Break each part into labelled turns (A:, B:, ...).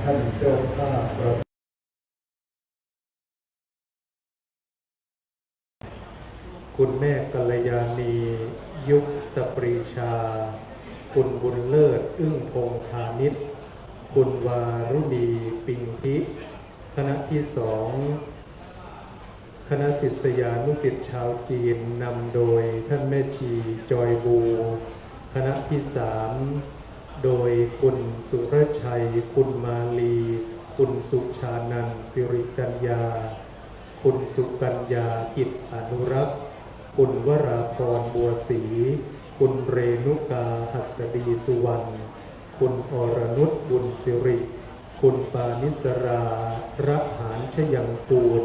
A: ท่านเจ้าภาพคุณแม่กัลยาณียุคตปรีชาคุณบุญเลิศอึ้งพงษ์พาณิชย์คุณวารุณีปิงพิคณะที่สองคณะศิษยานุศิษย์ชาวจีนนำโดยท่านแม่ชีจอยบูคณะที่สามโดยคุณสุรชัยคุณมาลีคุณสุชานันท์สิริจัญญาคุณสุกัญญากิจอนุรักษ์คุณวราพรบัวศรีคุณเรนุกาหัสดีสุวรรณคุณอรนุชบุญสิริคุณปานิสราระหารชยังกูล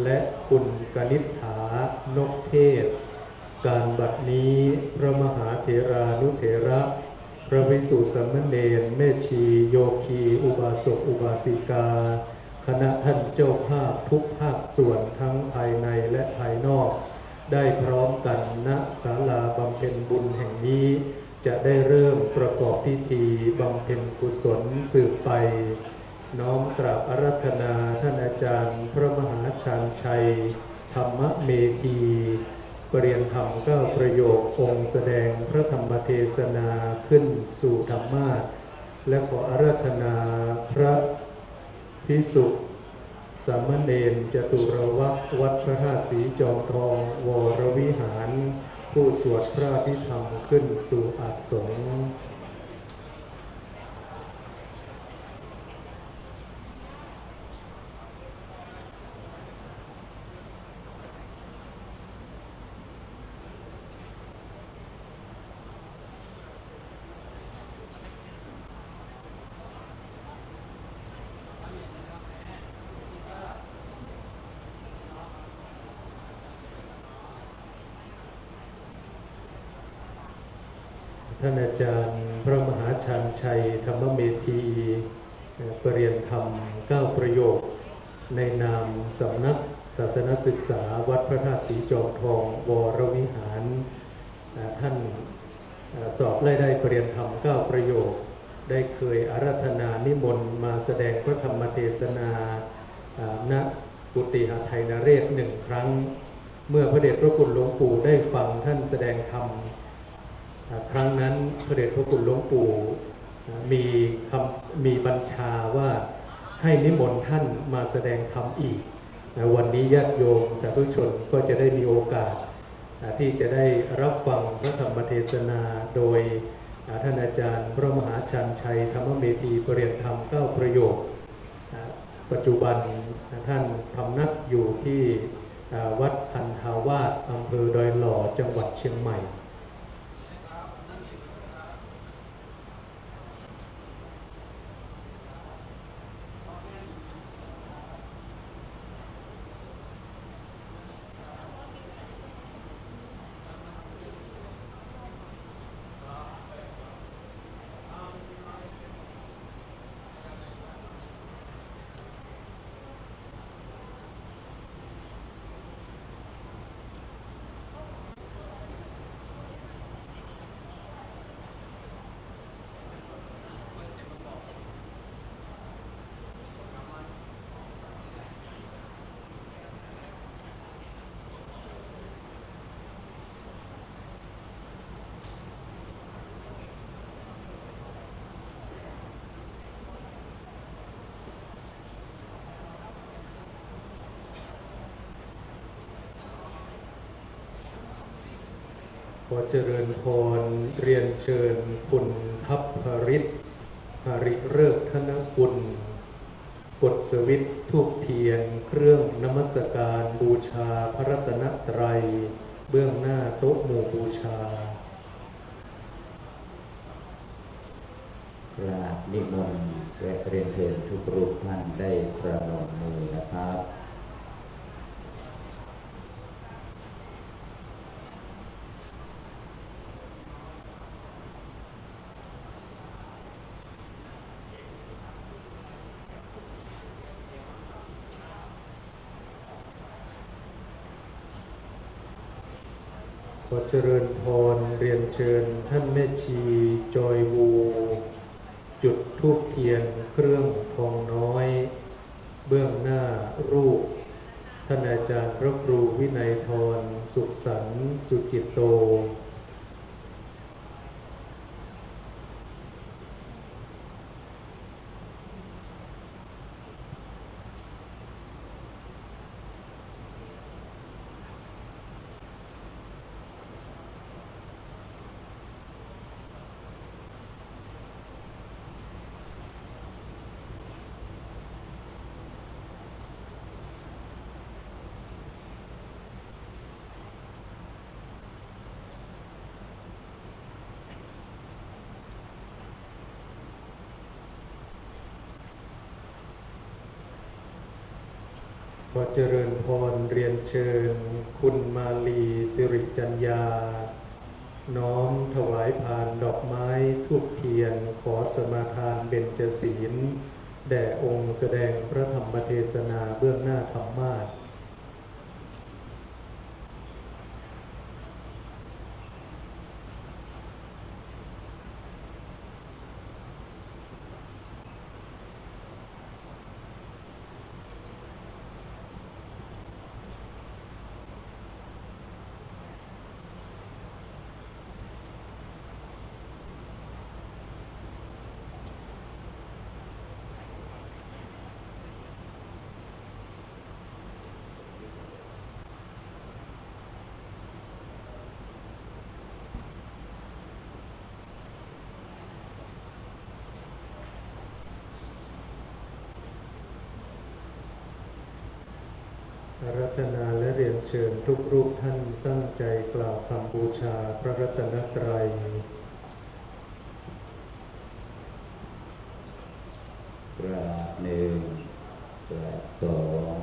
A: และคุณกนิษฐานกเทศการบัดนี้พระมหาเถรานุเถระพระภิกษุสามเณรแม่ชีโยคีอุบาสกอุบาสิกาคณะท่านเจ้าภาพทุกภาคส่วนทั้งภายในและภายนอกได้พร้อมกันณศาลาบำเพ็ญบุญแห่งนี้จะได้เริ่มประกอบพิธีบำเพ็ญกุศลสืบไปน้อมกราบอาราธนาท่านอาจารย์พระมหาชาญชัยธรรมเมธีปริยนธรรม9ประโยคองค์แสดงพระธรรมเทศนาขึ้นสู่ธรรมาสน์และขออาราธนาพระภิกษุสามเณรจตุรวรรควัดพระธาตุศรีจอมทองวรวิหารผู้สวดพระอภิธรรมขึ้นสู่อาสงฆ์ท่านอาจารย์พระมหาชาญชัยธรรมเมธีปริยนธรรม9ประโยคในนามสำนักศาสนศึกษาวัดพระธาตุศรีจอมทองวรวิหารท่านสอบไล่ได้ปริยนธรรม9ประโยคได้เคยอาราธนานิมนต์มาแสดงพระธรรมเทศนาณกุฏิหทัยนเรศ1ครั้งเมื่อพระเดชพระคุณหลวงปู่ได้ฟังท่านแสดงธรรมครั้งนั้นพระเดชพระคุณหลวงปู่มีบัญชาว่าให้นิมนต์ท่านมาแสดงธรรมอีกวันนี้ญาติโยมสาธุชนก็จะได้มีโอกาสที่จะได้รับฟังพระธรรมเทศนาโดยท่านอาจารย์พระมหาชาญชัยธรรมเมธีปริยนธรรม9ประโยคปัจจุบันท่านพำนักอยู่ที่วัดคันธาวาสอำเภอดอยหล่อจังหวัดเชียงใหม่ขอเจริญพรเรียนเชิญคุณทัพพริตหริฤกษ์ธนกุลกฎสวิตทูปเทียนเครื่องนมัสการบูชาพระรัตนตรัยเบื้องหน้าโต๊ะหมู่บูชากราบนิมนต์และเรียนเชิญทุกรูปท่านได้ประนมมือนะครับขอเจริญพรเรียนเชิญท่านแม่ชีจอยบู จุดธูปเทียนเครื่องทองน้อยเบื้องหน้ารูปท่านอาจารย์พระครูวินัยธรสุขสันต์สุจิตโตขอเจริญพรเรียนเชิญคุณมาลีสิริจัญญาน้อมถวายพานดอกไม้ธูปเทียนขอสมาทานเบญจศีลแด่องค์แสดงพระธรรมเทศนาเบื้องหน้าธรรมาสน์อาราธนาและเรียนเชิญทุกรูปท่านตั้งใจกล่าวคำบูชาพระรัตนตรัย
B: กราบหนึ่งกราบสอง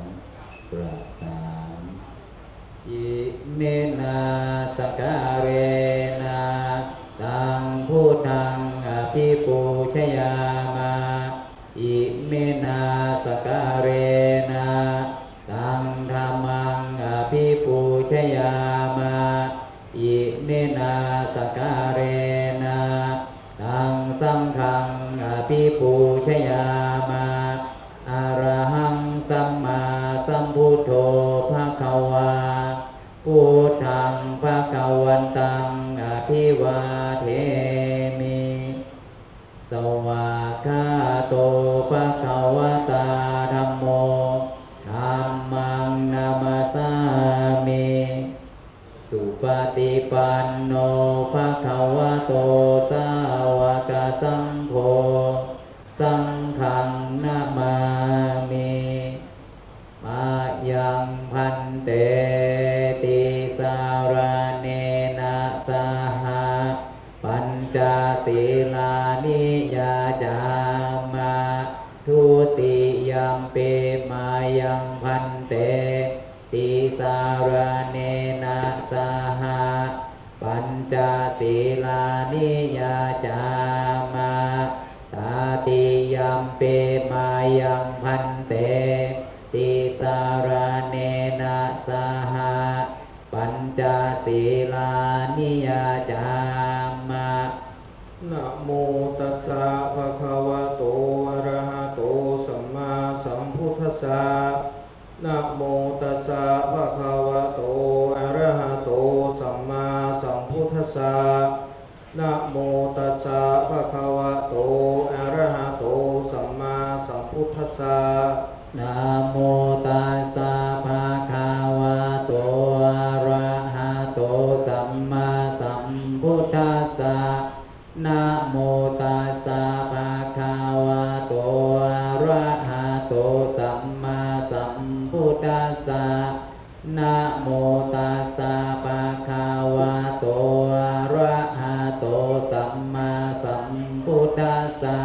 B: กราบสามอิเมนะสการเรนะตังพุทธังอภิปูชยามาอิเมนะสการเรนะตังธัมมังอภิปูชยามาอิเมนะสการเรนะตังสังฆังอภิปูชยามาอะระหังสัมมาสัมพุทโธภคะวาพุทธังภคะวันตังอภิวาเทมิสวากขาโตภคะวตาธัมโมธัมมังนามัสสามิสุปฏิปันโนภคะวะโตสาวกสังโฆสังฆังนามามิมายังพันเตติสารเนนะสหปัญจศีลานิยาจามาทุติยัมปิมายังพันเตติสารเนนะสหปัญจศีลานิยาจามาตาติยัมปิมายังพันเตติสารเนนะสหปัญจศีลานิยาจามา
A: นะโมตัสสะภะคะวะโตอะระหะโตสัมมาสัมพุทธัสสะนะโมตัสสะภะคะวะโตอะระหะโตสัมมาสัมพุทธัสสะนะโมตัสสะภะคะวะโตอะระหะโตสัมมาสัมพุทธัสสะ
B: นะโมตัสสะภะคะวะโตอะระหะโตสัมมาสัมพุทธัสสะนะโมตัสสะภะคะวะโตอะระหะโตสัมมาสัมพุทธัสสะนะโมตัสสะภะคะวะโตอะระหะโตสัมมาสัมพุทธัสสะ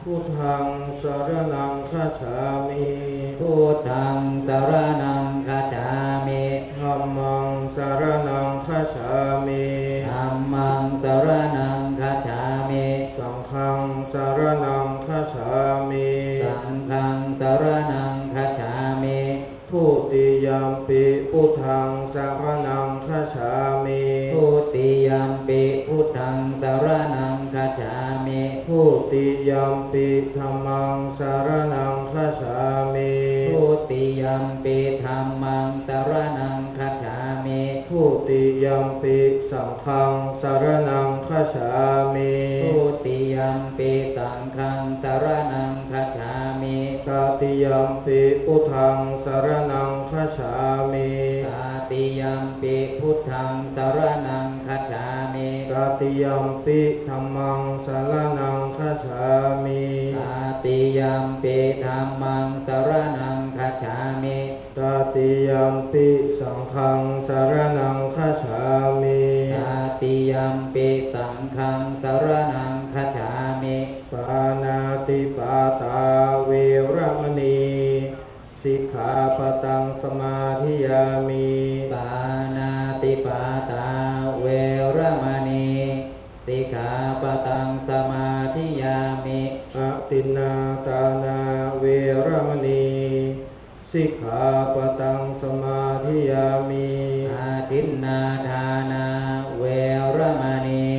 A: พุทธังสรณังคัจฉามิ
B: พุทธังสรณังคัจฉามิ
A: ธัมมังสรณังคัจฉามิ
B: ธัมมังสรณังคัจฉามิ
A: สังฆังสรณังคัจฉามิ
B: สังฆังสรณังคัจฉามิ
A: ทุติยัมปิพุทธังสรณังคัจฉามิ
B: ทุติยัมปิพุทธังสรณังคัจฉามิ
A: ทุติยัม มปิธัมมังสรณังคัจฉามิ
B: ทุติยัมปิธัมมังสรณังคัจฉามิ
A: ทุติยัมปิสังฆังสรณังคัจฉามิ
B: ทุติยัมปิสังฆังสรณังคัจฉามิ
A: ตติยัมปิพุทธังสรณังคัจฉามิ
B: ตติยัมปิพุทธังสรณังคัจฉามิ
A: ตติยัมปิธัมมังสรณังคัจฉามิ
B: ตติยัมปิธัมมังสรณังคัจฉามิ
A: ตติยัมปิสังฆังสรณังคัจฉามิ
B: ตติยัมปิสังฆังสรณังคัจฉามิ
A: ปานาติปาตาเวรมณีสิกขาปะทังสมาธิยามิ
B: ปานาติปาตาเวรมณีสิกขาปะทังสมาธิยามิ
A: อะตินนาตานาเวรมณีสิกขาปะทังสมาธิยามิ
B: อาทินนาทานาเวรมณี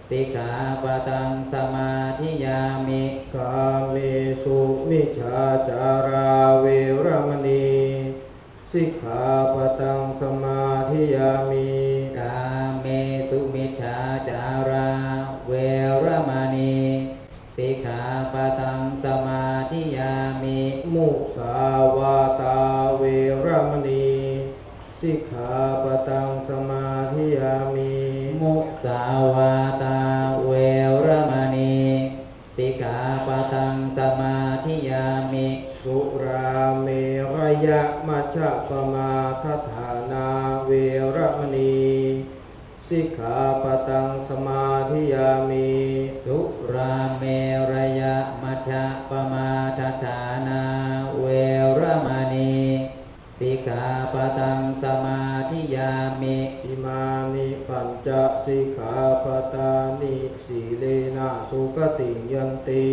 B: สิกขาปะทังสมาธิยามิ
A: กาเมสุมิจฉาจาราเวรมณีสิกขาปะทังสมาธิยามิ
B: กาเมสุมิจฉาจาราเวรมณีสิกขาปะทังสมาธิยามิ
A: มุสาวาตาเวรมณีสิกขาปะทังสมาธิยามิ
B: มุสาวาตาเวรมณีสิกขาปะทังสมาธิยามิ
A: สุราเมรยะมัชฌะปมาทัฏฐานาเวรมณีสิกขาปะทังสมาธิยามิ
B: สุราเมรยะมัชฌะปมาทัฏฐานาเวรมณีสิกขาปะทังสมาธิยามิ
A: อิมานิปัญจสิกขาปทานิสีเลนะสุขติยันติ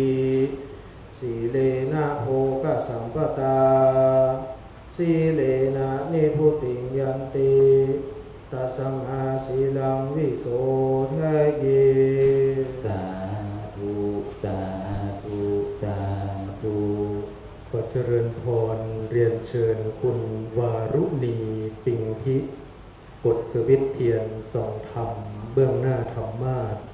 A: สีเลนะโภคสัมปตาสีเลนะนิพุติยันติตัสมาสีลังวิโสทะเย
B: สาธุสาธุสาธุ
A: ขอเจริญพรเรียนเชิญคุณวารุณีปิงพิกดสวิตเทียนส่องธรรมเบื้องหน้าธรรมาสน์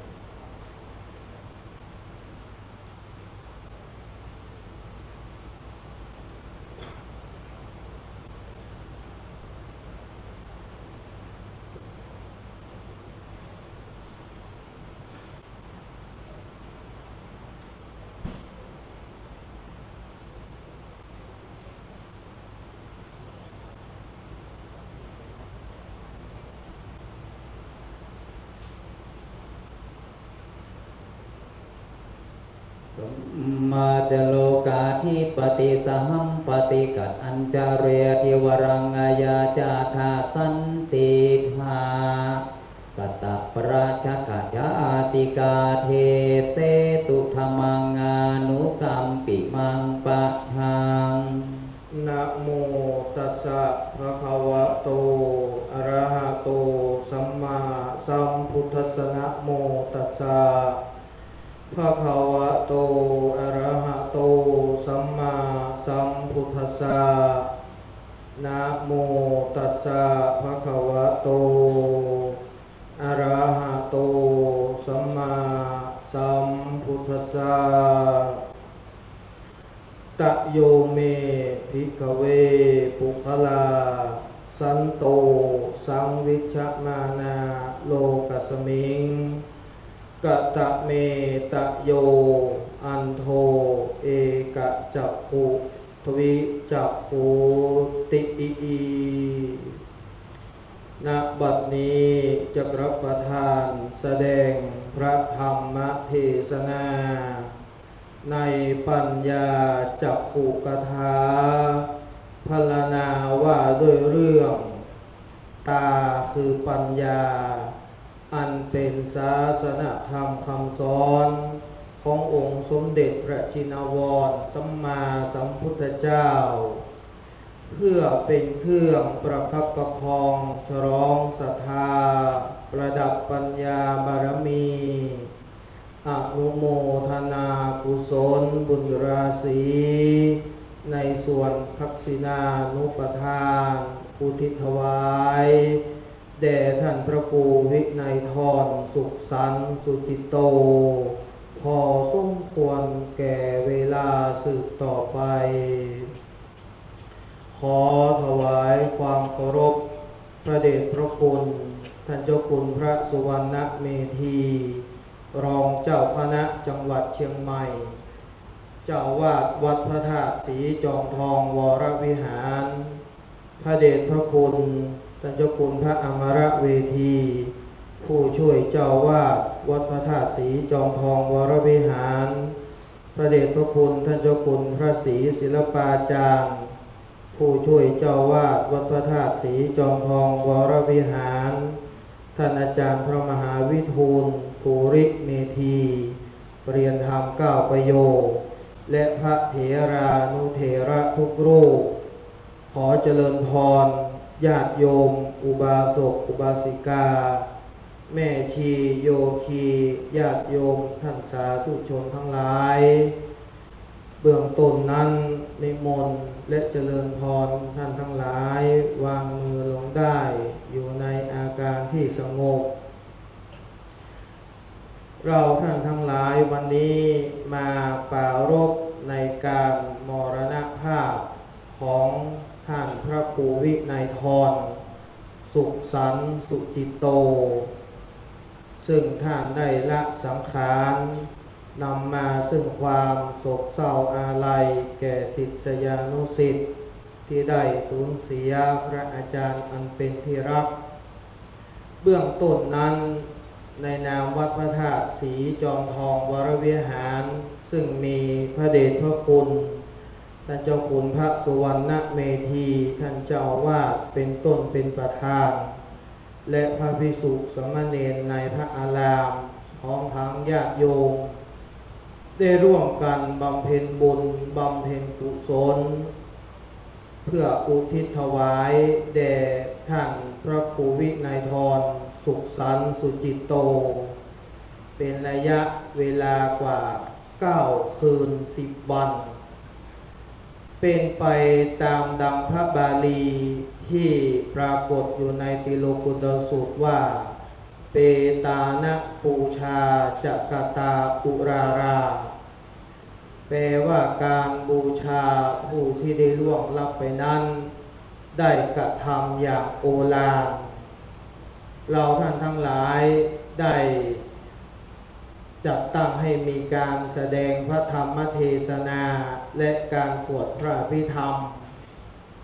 B: มาจโลกาธิปติสหัมปติกัดอัญจเรติวรังอายาจาธาสันติภาสัตตปราชกะจาติกาเทเสตุธรรมังานุกัมปิมังปะชัง
A: นะโมตัสสะภะคะวะโตอะระหะโตสัมมาสัมพุทธัสสะนะโมตัสสะภะคะวะโตอะระหะโตสัมมาสัมพุทธัสสะนะโมตัสสะภะคะวะโตอะระหะโตสัมมาสัมพุทธัสสะตะโยเมภิกขเวปุคลาสันโตสังวิชฌมานาโลกัสสมิงกตะเมตะโยอันโทเอกจักขุทวิจักขุติอิณบัดนี้จักรับประทานแสดงพระธรรมเทศนาในปัญญาจักขุกถาพรรณนาว่าด้วยเรื่องตาคือปัญญาอันเป็นศาสนธรรมคำสอนขององค์สมเด็จพระจินวรสัมมาสัมพุทธเจ้าเพื่อเป็นเครื่องประคับประคองฉลองศรัทธาประดับปัญญาบารมี
C: อนุโมทนากุศลบุญราศีในส่วนทักษิณานุปทานอุทิศถวายแด่ท่านพระครูวินัยทรสุขสันต์สุจิตโตพอสมควรแก่เวลาสืบต่อไปขอถวายความเคารพพระเดชพระคุณท่านเจ้าคุณพระสุวรรณเมธีรองเจ้าคณะจังหวัดเชียงใหม่เจ้าอาวาสวัดพระธาตุศรีจอมทองวรวิหารพระเดชพระคุณท่านเจ้าคุณพระอมรเวทีผู้ช่วยเจ้าอาวาสวัดพระธาตุศรีจอมทองวรวิหารพระเดชพระคุณท่านเจ้าคุณพระศรีศิลปาจารย์ผู้ช่วยเจ้าอาวาสวัดพระธาตุศรีจอมทองวรวิหารท่านอาจารย์พระมหาวิทูลภูริเมธีเปรียนธรรม9ประโยคและพระเถรานุเถระทุกรูปขอเจริญพรญาติโยมอุบาสกอุบาสิกาแม่ชีโยคีญาติโยมท่านสาธุชนทั้งหลายเบื้องต้นนั้นนิมนต์และเจริญพรท่านทั้งหลายวางมือลงได้อยู่ในอาการที่สงบเราท่านทั้งหลายวันนี้มาปรารภในการมรณภาพของท่านพระครูวินัยทรสุขสันต์สุจิตโตซึ่งท่านได้ละสังขารนำมาซึ่งความโศกเศร้าอาลัยแก่ศิษยานุศิษย์ที่ได้สูญเสียพระอาจารย์อันเป็นที่รักเบื้องต้นนั้นในนามวัดพระธาตุศรีจอมทองวรวิหารซึ่งมีพระเดชพระคุณท่านเจ้าคุณพระสุวรรณเมธีท่านเจ้าอาวาสเป็นต้นเป็นประธานและพระภิกษุสามเณรในพระอารามพร้อมทั้งญาติโยมได้ร่วมกันบำเพ็ญบุญบำเพ็ญกุศลเพื่ออุทิศถวายแด่ท่านพระครูวินัยทรสุขสันต์สุจิตโตเป็นระยะเวลากว่า9 คืน 10 วันเป็นไปตามดังพระบาลีที่ปรากฏอยู่ในติโลกุตสูตรว่าเปตานะปูชาจักตาอุราราแปลว่าการบูชาผู้ที่ได้ล่วงลับไปนั้นได้กระทำอย่างโอฬารเราท่านทั้งหลายได้จัดตั้งให้มีการแสดงพระธรรมเทศนาและการสวดพระอภิธรรม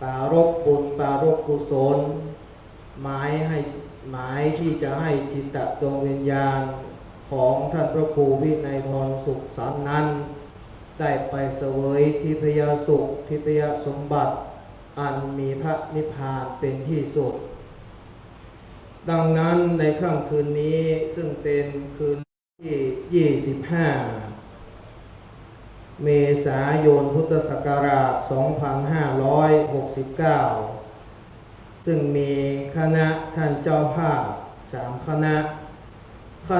C: ปรารภบุญปรารภกุศลหมายที่จะให้จิตดวงวิญญาณของท่านพระครูวินัยทรสุขสันต์นั้นได้ไปเสวยทิพยสุขทิพยสมบัติอันมีพระนิพพานเป็นที่สุดดังนั้นในค่ำคืนนี้ซึ่งเป็นคืนที่25 เมษายนพุทธศักราช 2569 ซึ่งมีคณะท่านเจ้าภาพ3 ค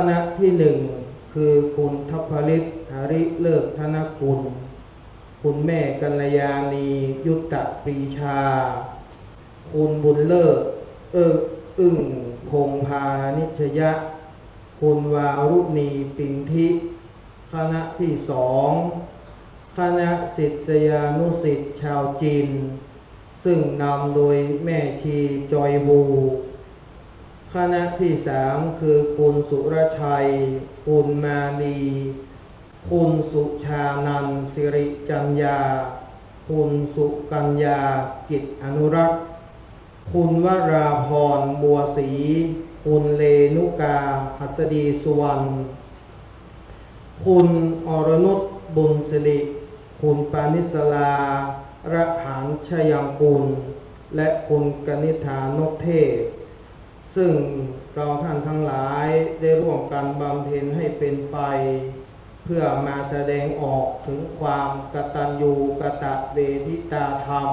C: ณะที่ 1 คือคุณทัพพลิตหริเลิกธนกุลคุณแม่กัลยาณียุตตปรีชาคุณบุญเลิศอึ้งพงพานิชยะคุณวารุณีปิงทิคณะที่ 2คณะศิษยานุศิษย์ชาวจีนซึ่งนำโดยแม่ชีจอยบูคณะที่ 3คือคุณสุรชัยคุณมาลีคุณสุชานันท์สิริจัญญาคุณสุกัญญากิจอนุรักษ์คุณวราพรบัวศรีคุณเลนุกาหัสดีสุวรรณคุณอรนุชบุญสิริคุณปานิสลาระหันชยังกุลและคุณกนิษฐานกเทพซึ่งเราท่านทั้งหลายได้ร่วมกันบำเพ็ญให้เป็นไปเพื่อมาแสดงออกถึงความกตัญญูกตเวทิตาธรรม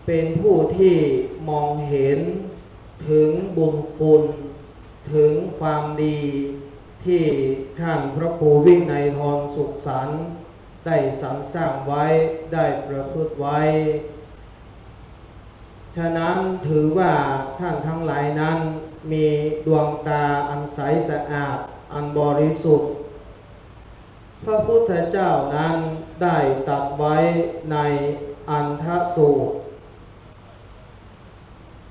C: เป็นผู้ที่มองเห็นถึงบุญคุณถึงความดีที่ท ท่านพระครูวินัยทรสุขสันต์ได้สรรสร้างไว้ได้ประพฤติไว้ฉะนั้นถือว่าท่านทั้งหลายนั้นมีดวงตาอันใสสะอาดอันบริสุทธิ์พระพุทธเจ้านั้นได้ตรัสไว้ในอันทสูตร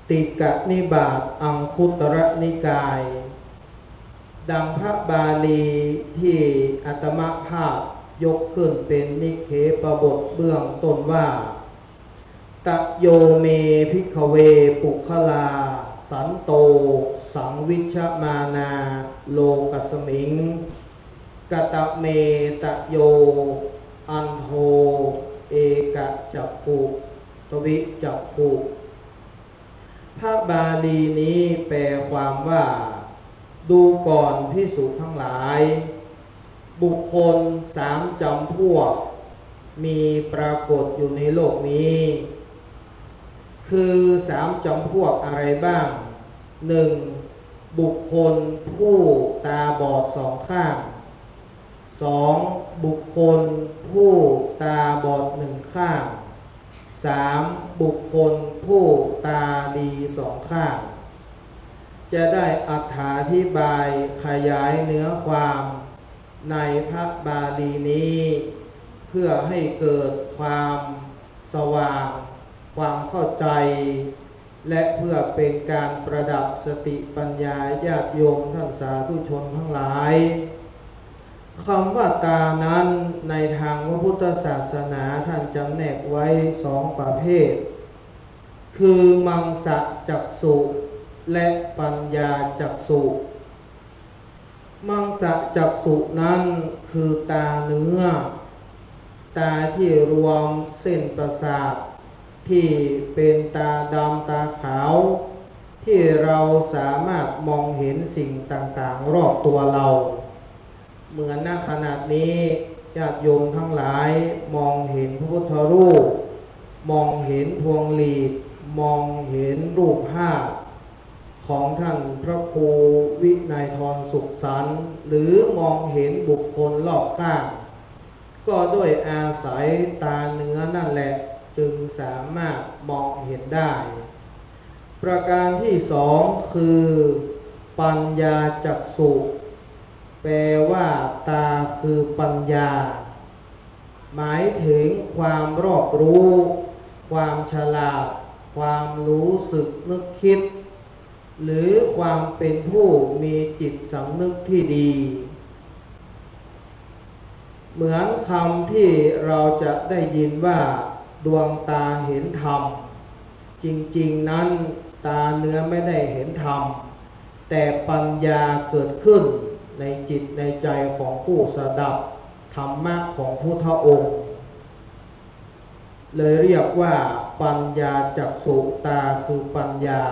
C: ติกนิบาตอังคุตรนิกายดังพระบาลีที่อาตมาภาพยกขึ้นเป็นนิเคปบทเบื้องต้นว่าตะโยเมภิกขเวปุคลาสันโตสังวิชมานาโลกัสมิงกตะเมตะโยอันโทเอกจักขุทวิจักขุพระบาลีนี้แปลความว่าดูก่อนภิกษุทั้งหลายบุคคล3 จำพวกมีปรากฏอยู่ในโลกนี้คือ3 จำพวกอะไรบ้าง 1. บุคคลผู้ตาบอด2 ข้าง 2. บุคคลผู้ตาบอด1 ข้าง 3. บุคคลผู้ตาดี2 ข้างจะได้อธิบายขยายเนื้อความในพระบาลีนี้เพื่อให้เกิดความสว่างความเข้าใจและเพื่อเป็นการประดับสติปัญญาญาติโยมท่านสาธุชนทั้งหลายคำว่าตานั้นในทางพระพุทธศาสนาท่านจำแนกไว้2 ประเภทคือมังสจักษุและปัญญาจักษุมังสจักษุนั้นคือตาเนื้อตาที่รวมเส้นประสาทที่เป็นตาดำตาขาวที่เราสามารถมองเห็นสิ่งต่างๆรอบตัวเราเหมือนณขณะนี้ญาติโยมทั้งหลายมองเห็นพระพุทธรูปมองเห็นพวงหลีดมองเห็นรูปภาพของท่านพระครูวินัยทรสุขสันต์หรือมองเห็นบุคคลรอบข้างก็ด้วยอาศัยตาเนื้อนั่นแหละจึงสามารถมองเห็นได้ประการที่2คือปัญญาจักษุแปลว่าตาคือปัญญาหมายถึงความรอบรู้ความฉลาดความรู้สึกนึกคิดหรือความเป็นผู้มีจิตสำนึกที่ดีเหมือนคำที่เราจะได้ยินว่าดวงตาเห็นธรรมจริงๆนั้นตาเนื้อไม่ได้เห็นธรรมแต่ปัญญาเกิดขึ้นในจิตในใจของผู้สดับธรรมะของพุทธองค์เลยเรียกว่าปัญญาจักษุตาคือปัญญา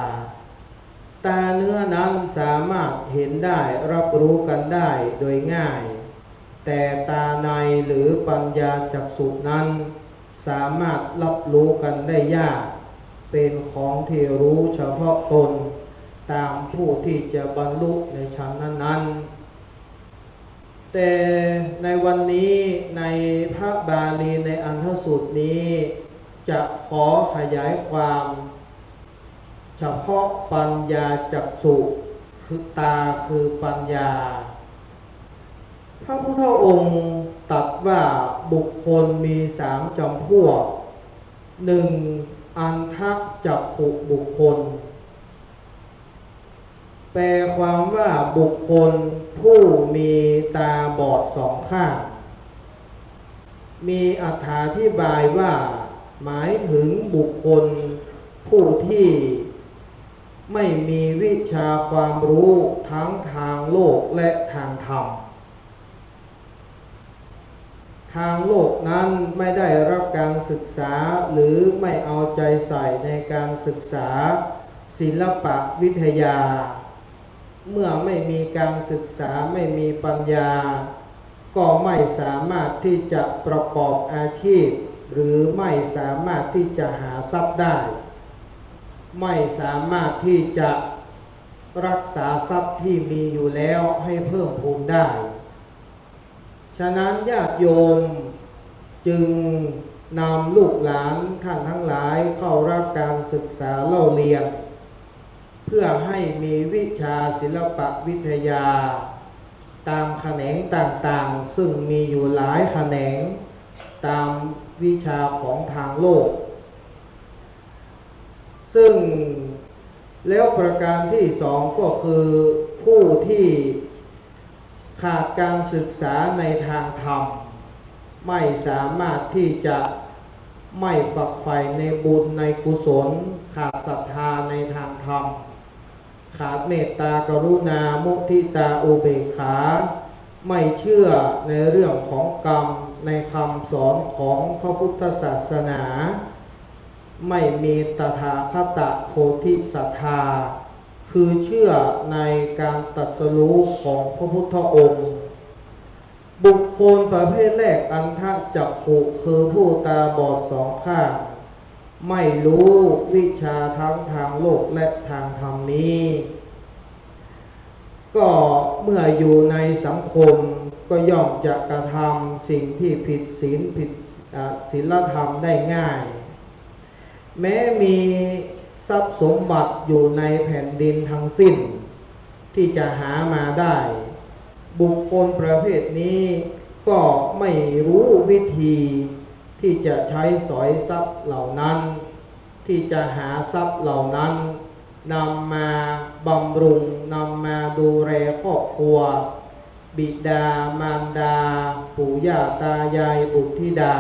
C: ตาเนื้อนั้นสามารถเห็นได้รับรู้กันได้โดยง่ายแต่ตาในหรือปัญญาจักษุนั้นสามารถรับรู้กันได้ยากเป็นของที่รู้เฉพาะตนตามผู้ที่จะบรรลุในชั้นนั้นๆแต่ในวันนี้ในพระบาลีในอันทสูตรนี้จะขอขยายความเฉพาะปัญญาจักษุคือตาคือปัญญาพระพุทธองค์ตรัสว่าบุคคลมี3 จำพวก 1. อันทจักขุบุคคลแปลความว่าบุคคลผู้มีตาบอด2 ข้างมีอธิบายว่าหมายถึงบุคคลผู้ที่ไม่มีวิชาความรู้ทั้งทางโลกและทางธรรมทางโลกนั้นไม่ได้รับการศึกษาหรือไม่เอาใจใส่ในการศึกษาศิลปะวิทยาเมื่อไม่มีการศึกษาไม่มีปัญญาก็ไม่สามารถที่จะประกอบอาชีพหรือไม่สามารถที่จะหาทรัพย์ได้ไม่สามารถที่จะรักษาทรัพย์ที่มีอยู่แล้วให้เพิ่มพูนได้ ฉะนั้นญาติโยมจึงนำลูกหลานท่านทั้งหลายเข้ารับการศึกษาเล่าเรียนเพื่อให้มีวิชาศิลปวิทยาตามแขนงต่างๆซึ่งมีอยู่หลายแขนงตามวิชาของทางโลกซึ่งแล้วประการที่สองก็คือผู้ที่ขาดการศึกษาในทางธรรมไม่สามารถที่จะไม่ฝักใฝ่ในบุญในกุศลขาดศรัทธาในทางธรรมขาดเมตตากรุณามุทิตาอุเบกขาไม่เชื่อในเรื่องของกรรมในคำสอนของพระพุทธศาสนาไม่มีตถาคตโพธิศรัทธาคือเชื่อในการตรัสรู้ของพระพุทธองค์บุคคลประเภทแรกอันทจักขุคือผู้ตาบอดสองข้างไม่รู้วิชาทั้งทางโลกและทางธรรมนี้ก็เมื่ออยู่ในสังคมก็ย่อมจะกระทำสิ่งที่ผิดศีลผิดศีลธรรมได้ง่ายแม้มีทรัพย์สมบัติอยู่ในแผ่นดินทั้งสิ้นที่จะหามาได้บุคคลประเภทนี้ก็ไม่รู้วิธีที่จะใช้สอยทรัพย์เหล่านั้นที่จะหาทรัพย์เหล่านั้นนำมาบำรุงนำมาดูแลครอบครัวบิดามารดาปู่ย่าตายายบุตรธิดา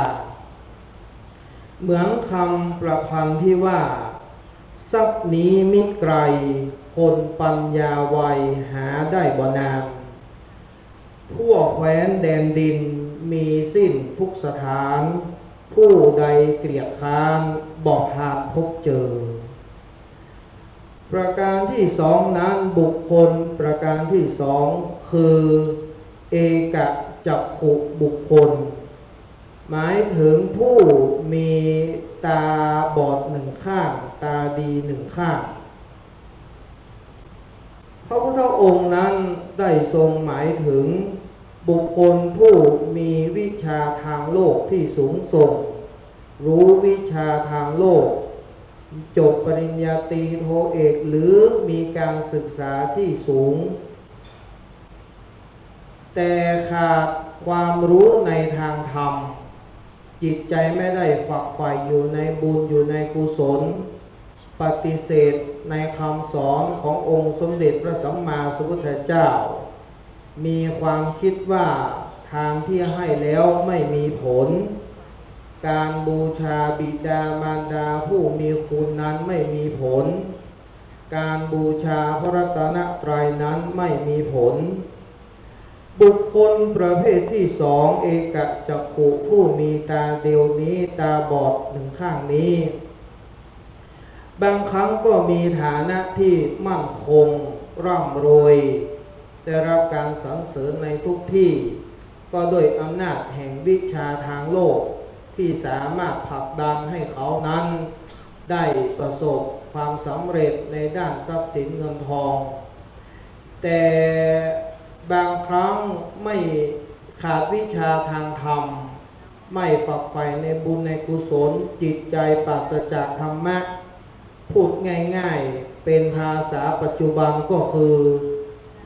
C: เหมือนคำประพันธ์ที่ว่าทรัพย์นี้มิตรไกลคนปัญญาไวหาได้บ่นานทั่วแคว้นแดนดินมีสิ้นทุกสถานผู้ใดเกลียดค้านบอกหาพบเจอประการที่สองนั้นบุคคลประการที่สองคือเอกจักขุบุคคลหมายถึงผู้มีตาบอดหนึ่งข้างตาดีหนึ่งข้างพระพุทธองค์นั้นได้ทรงหมายถึงบุคคลผู้มีวิชาทางโลกที่สูงส่งรู้วิชาทางโลกจบปริญญาตรีโทเอกหรือมีการศึกษาที่สูงแต่ขาดความรู้ในทางธรรมจิตใจไม่ได้ฝักใฝ่อยู่ในบุญอยู่ในกุศลปฏิเสธในคำสอนขององค์สมเด็จพระสัมมาสัมพุทธเจ้ามีความคิดว่าทานที่ให้แล้วไม่มีผลการบูชาบิดามารดาผู้มีคุณนั้นไม่มีผลการบูชาพระรัตนตรัยนั้นไม่มีผลบุคคลประเภทที่สองเอกจักขุผู้มีตาเดียวนี้ตาบอดหนึ่งข้างนี้บางครั้งก็มีฐานะที่มั่นคงร่ำรวยได้รับการสรรเสริญในทุกที่ก็ด้วยอำนาจแห่งวิชาทางโลกที่สามารถผลักดันให้เขานั้นได้ประสบความสำเร็จในด้านทรัพย์สินเงินทองแต่บางครั้งไม่ขาดวิชาทางธรรมไม่ฝักใฝ่ในบุญในกุศลจิตใจปราศจากธรรมะพูดง่ายๆเป็นภาษาปัจจุบันก็คือ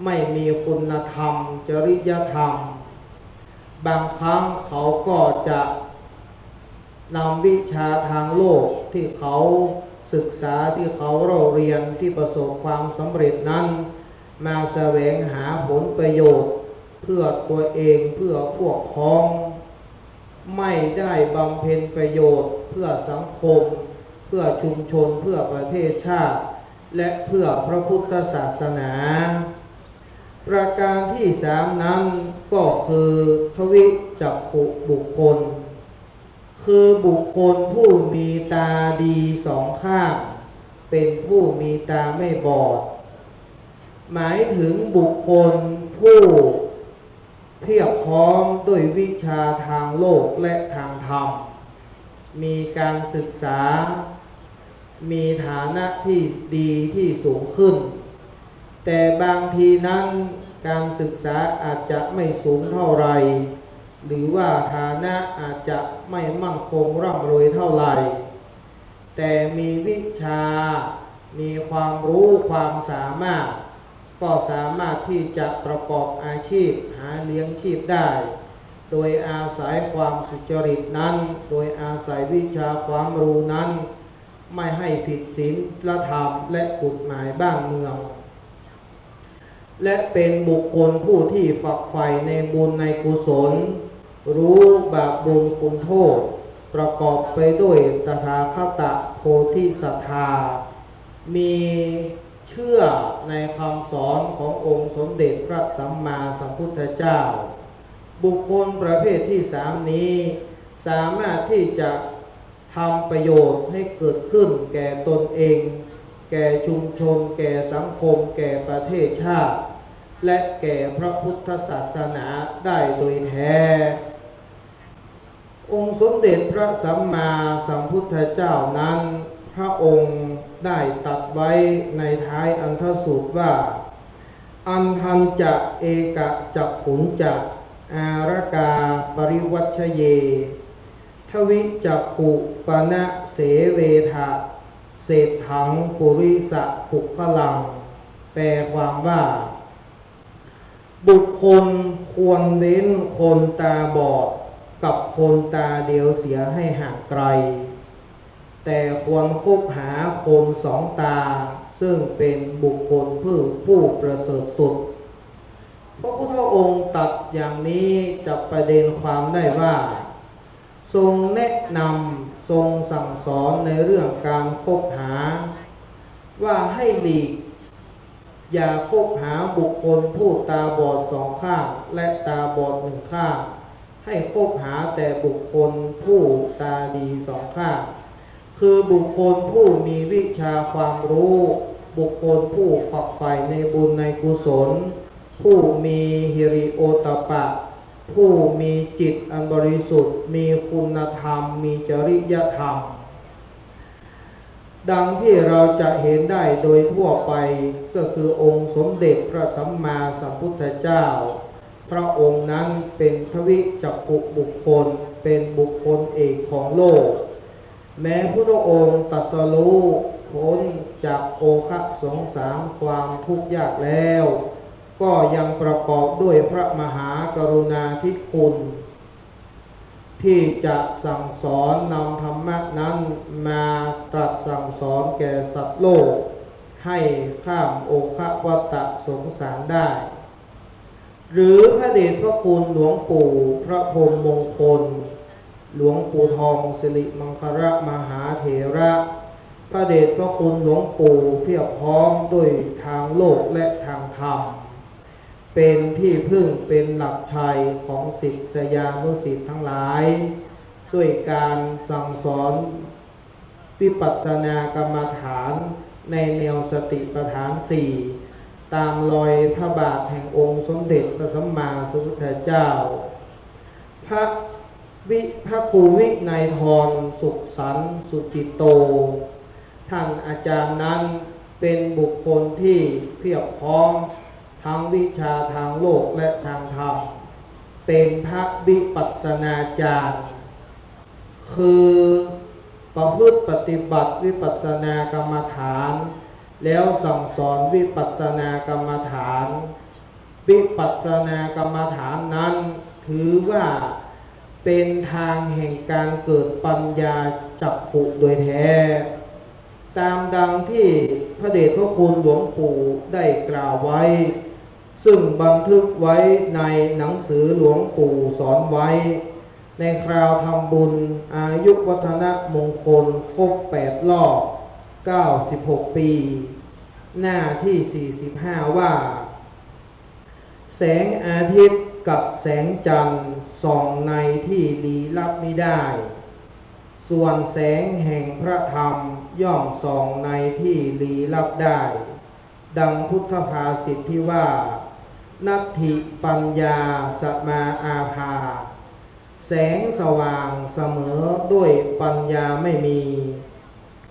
C: ไม่มีคุณธรรมจริยธรรมบางครั้งเขาก็จะนำวิชาทางโลกที่เขาศึกษาที่เขาเรียนที่ประสบความสำเร็จนั้นมาแสวงหาผลประโยชน์เพื่อตัวเองเพื่อพวกพ้องไม่ได้บำเพ็ญประโยชน์เพื่อสังคมเพื่อชุมชนเพื่อประเทศชาติและเพื่อพระพุทธศาสนาประการที่สามนั้นก็คือทวิจักขุบุคคลคือบุคคลผู้มีตาดีสองข้างเป็นผู้มีตาไม่บอดหมายถึงบุคคลผู้เพียบพร้อมด้วยวิชาทางโลกและทางธรรมมีการศึกษามีฐานะที่ดีที่สูงขึ้นแต่บางทีนั้นการศึกษาอาจจะไม่สูงเท่าไหร่ หรือว่าฐานะอาจจะไม่มั่นคงร่ำรวยเท่าไหร่แต่มีวิชามีความรู้ความสามารถก็สามารถที่จะประกอบอาชีพหาเลี้ยงชีพได้โดยอาศัยความสุจริตนั้นโดยอาศัยวิชาความรู้นั้นไม่ให้ผิดศีลธรรมและกฎหมายบ้านเมืองและเป็นบุคคลผู้ที่ฝักใฝ่ในบุญในกุศลรู้บาปบุญคุณโทษประกอบไปด้วยตถาคตโพธิศรัทธามีเชื่อในคำสอนขององค์สมเด็จพระสัมมาสัมพุทธเจ้าบุคคลประเภทที่สามนี้สามารถที่จะทำประโยชน์ให้เกิดขึ้นแก่ตนเองแก่ชุมชนแก่สังคมแก่ประเทศชาติและแก่พระพุทธศาสนาได้โดยแท้องค์สมเด็จพระสัมมาสัมพุทธเจ้านั้นพระองค์ได้ตรัสไว้ในท้ายอันทสูตรว่าอันทันจะเอกะจักขุนจักอารกาปริวัชเยทวิจักขุปนะเสเวทะเศษถังปุริสะปุคลังแปลความว่าบุคคลควรเว้นคนตาบอดกับคนตาเดียวเสียให้ห่างไกลแต่ควรคบหาคนสองตาซึ่งเป็นบุคคลผู้ประเสริฐสุดพระพุทธองค์ตรัสอย่างนี้จับประเด็นความได้ว่าทรงแนะนำทรงสั่งสอนในเรื่องการคบหาว่าให้หลีกอย่าคบหาบุคคลผู้ตาบอดสองข้างและตาบอดหนึ่งข้างให้คบหาแต่บุคคลผู้ตาดีสองข้างคือบุคคลผู้มีวิชาความรู้บุคคลผู้ฝักใฝ่ในบุญในกุศลผู้มีหิริโอตตัปปะผู้มีจิตอันบริสุทธิ์มีคุณธรรมมีจริยธรรมดังที่เราจะเห็นได้โดยทั่วไปก็คือองค์สมเด็จพระสัมมาสัมพุทธเจ้าพระองค์นั้นเป็นทวิจักขุบุคคลเป็นบุคคลเอกของโลกแม้พุทธองค์ตรัสรู้พ้นจากโอคะสงสารความทุกข์ยากแล้วก็ยังประกอบด้วยพระมหากรุณาธิคุณที่จะสั่งสอนนำธรรมะนั้นมาตรัสสั่งสอนแก่สัตว์โลกให้ข้ามโอคะวัฏสงสารได้หรือพระเดชพระคุณหลวงปู่พระพรหมมงคลหลวงปู่ทองสิริมังคลมหาเถระพระเดชพระคุณหลวงปู่เพียบพร้อมด้วยทางโลกและทางธรรมเป็นที่พึ่งเป็นหลักชัยของศิษยานุศิษย์ทั้งหลายด้วยการสั่งสอนวิปัสสนากรรมฐานในแนวสติปัฏฐานสี่ตามรอยพระบาทแห่งองค์สมเด็จพระสัมมาสัมพุทธเจ้าพระครูวินัยทรสุขสันต์สุจิตโตท่านอาจารย์นั้นเป็นบุคคลที่เพียบพร้อมทั้งวิชาทางโลกและทางธรรมเป็นพระวิปัสสนาจารย์คือประพฤติปฏิบัติวิปัสสนากรรมฐานแล้วสั่งสอนวิปัสสนากรรมฐานวิปัสสนากรรมฐานนั้นถือว่าเป็นทางแห่งการเกิดปัญญาจักขุโดยแท้ตามดังที่พระเดชพระคุณหลวงปู่ได้กล่าวไว้ซึ่งบันทึกไว้ในหนังสือหลวงปู่สอนไว้ในคราวทำบุญอายุวัฒนมงคลครบ8 รอบ96 ปีหน้าที่45ว่าแสงอาทิตย์กับแสงจันทร์ส่องในที่ลี้ลับมิได้ส่วนแสงแห่งพระธรรมย่อมส่องในที่ลี้ลับได้ดังพุทธภาษิตที่ว่านัตถิปัญญาสมาอาภาแสงสว่างเสมอด้วยปัญญาไม่มี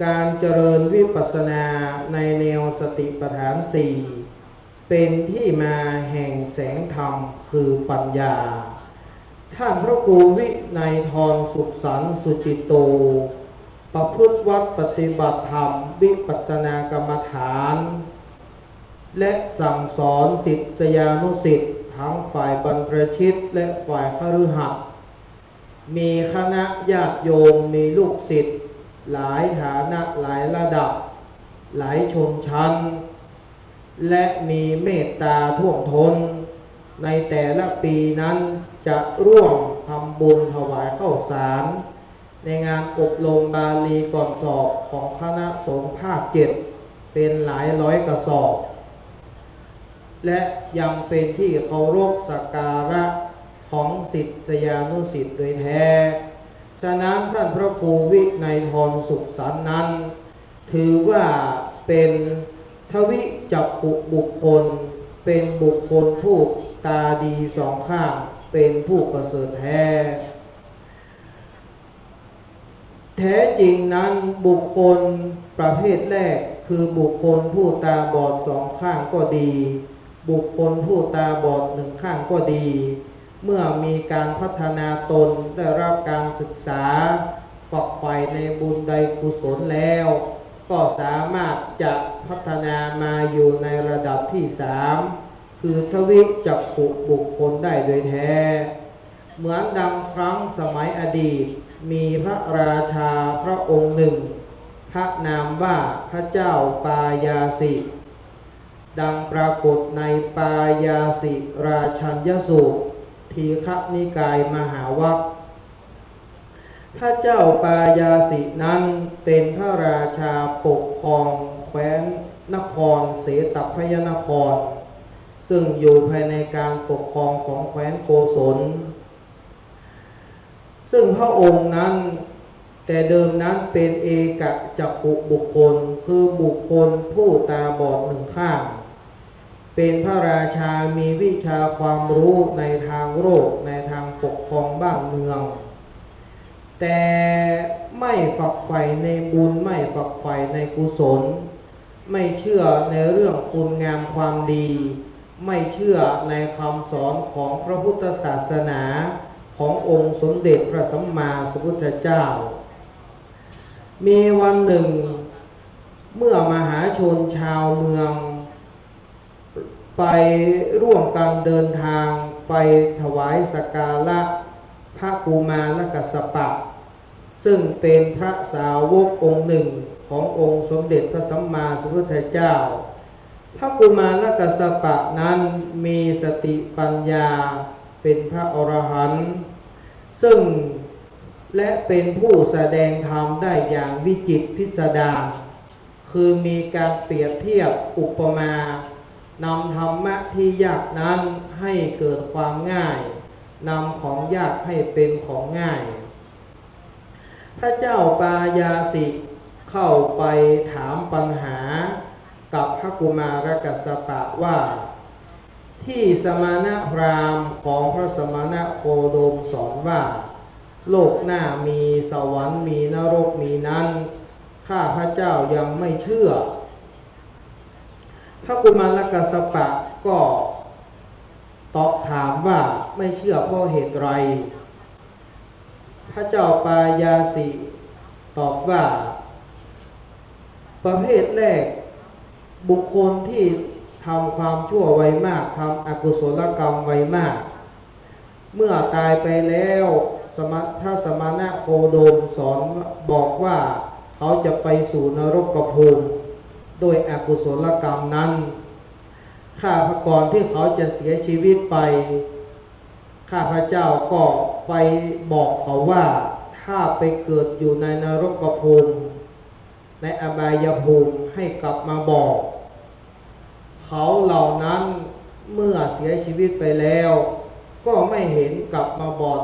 C: การเจริญวิปัสสนาในแนวสติปัฏฐานสี่เป็นที่มาแห่งแสงธรรมคือปัญญา ท่านพระครูวินัยทรสุขสันต์สุจิตโตประพฤติวัดปฏิบัติธรรมวิปัสสนากรรมฐานและสั่งสอนศิษยานุศิษย์ทั้งฝ่ายบรรพชิตและฝ่ายคฤหัสถ์มีคณะญาติโยมมีลูกศิษย์หลายฐานะหลายระดับหลายชนชั้นและมีเมตตาท่วมท้นในแต่ละปีนั้นจะร่วมทำบุญถวายข้าวสารในงานอบรมบาลีก่อนสอบของคณะสงฆ์ภาค 7เป็นหลายร้อยกระสอบและยังเป็นที่เคารพสักการะของศิษยานุศิษย์โดยแท้ฉะนั้นท่านพระครูวินัยทรสุขสันต์นั้นถือว่าเป็นทวิจักขุบุคคลเป็นบุคคลผู้ตาดีสองข้างเป็นผู้ประเสริฐแท้จริงนั้นบุคคลประเภทแรกคือบุคคลผู้ตาบอดสองข้างก็ดีบุคคลผู้ตาบอดหนึ่งข้างก็ดีเมื่อมีการพัฒนาตนได้รับการศึกษาฝักใฝ่ในบุญใดกุศลแล้วก็สามารถจะพัฒนามาอยู่ในระดับที่3คือทวิจักขุบุคคลได้โดยแท้เหมือนดังครั้งสมัยอดีตมีพระราชาพระองค์หนึ่งพระนามว่าพระเจ้าปายาสิดังปรากฏในปายาสิราชัญญสูตรทีฆนิกายมหาวรรคพระเจ้าปายาสินั้นเป็นพระราชาปกครองแคว้นนครเสตพยนครซึ่งอยู่ภายในการปกครองของแคว้นโกศลซึ่งพระองค์นั้นแต่เดิมนั้นเป็นเอกจักขุบุคคลคือบุคคลผู้ตาบอดหนึ่งข้างเป็นพระราชามีวิชาความรู้ในทางโลกในทางปกครองบ้านเมืองแต่ไม่ฝักใฝ่ในบุญไม่ฝักใฝ่ในกุศลไม่เชื่อในเรื่องคุณงามความดีไม่เชื่อในคำสอนของพระพุทธศาสนาขององค์สมเด็จพระสัมมาสัมพุทธเจ้ามีวันหนึ่งเมื่อมหาชนชาวเมืองไปร่วมกันเดินทางไปถวายสักการะพระกุมารกัสสปะซึ่งเป็นพระสาวกองค์หนึ่งขององค์สมเด็จพระสัมมาสัมพุทธเจ้าพระกุมารกัสสปะนั้นมีสติปัญญาเป็นพระอรหันต์ซึ่งและเป็นผู้แสดงธรรมได้อย่างวิจิตรพิสดารคือมีการเปรียบเทียบอุปมานำธรรมะที่ยากนั้นให้เกิดความง่ายนำของยากให้เป็นของง่ายพระเจ้าปายาสิเข้าไปถามปัญหากับพระกุมารกัสสปะว่าที่สมณพราหมณ์ของพระสมณโคดมสอนว่าโลกหน้ามีสวรรค์มีนรกมีนั้นข้าพระเจ้ายังไม่เชื่อพระกุมารกัสสปะก็ตอบถามว่าไม่เชื่อเพราะเหตุไรพระเจ้าปายาสิตอบว่าประเภทแรกบุคคลที่ทำความชั่วไวมากทำอกุศลกรรมไวมากเมื่อตายไปแล้วพระสมณโคดมสอนบอกว่าเขาจะไปสู่นรกภูมิโดยอกุศลกรรมนั้นข้าพระกรที่เขาจะเสียชีวิตไปข้าพระเจ้าก็ไปบอกเขาว่าถ้าไปเกิดอยู่ในนรกภูมิในอบายภูมิให้กลับมาบอกเขาเหล่านั้นเมื่อเสียชีวิตไปแล้วก็ไม่เห็นกลับมาบอก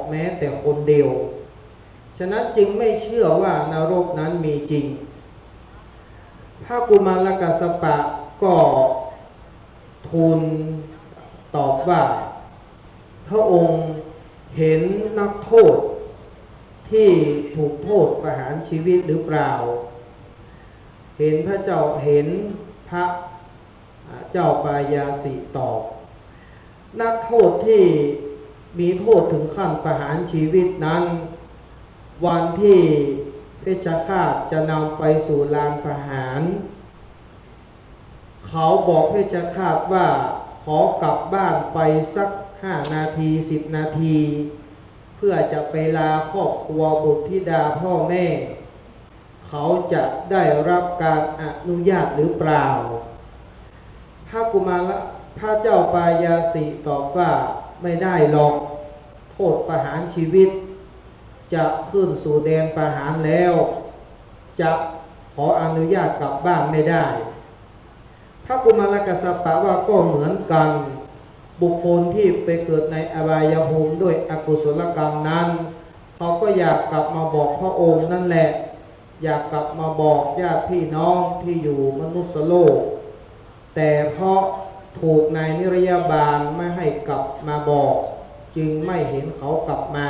C: แม้แต่คนเดียวฉะนั้นจึงไม่เชื่อว่านรกนั้นมีจริงพระกุมารกัสสปะก็ทูลตอบว่าพระองค์เห็นนักโทษที่ถูกโทษประหารชีวิตหรือเปล่าเห็นพระเจ้าปายาสิตอบนักโทษที่ มีโทษถึงขั้นประหารชีวิตนั้นวันที่เพชฌฆาตจะนำไปสู่ลานประหารเขาบอกเพชฌฆาตว่าขอกลับบ้านไปสัก5 นาที10 นาทีเพื่อจะไปลาครอบครัวบุตรธิดาพ่อแม่เขาจะได้รับการอนุญาตหรือเปล่าพระกุมารพระเจ้าปายาสิตอบว่าไม่ได้หรอกโทษประหารชีวิตจะขึ้นสู่แดนประหารแล้วจะขออนุญาตกลับบ้านไม่ได้พระกุมารกัสสปะว่าก็เหมือนกันบุคคลที่ไปเกิดในอบายภูมิด้วยอกุศลกรรมนั้นเขาก็อยากกลับมาบอกพระองค์นั่นแหละอยากกลับมาบอกญาติพี่น้องที่อยู่มนุษย์โลกแต่เพราะถูกนายนิรยาบาลไม่ให้กลับมาบอกจึงไม่เห็นเขากลับมา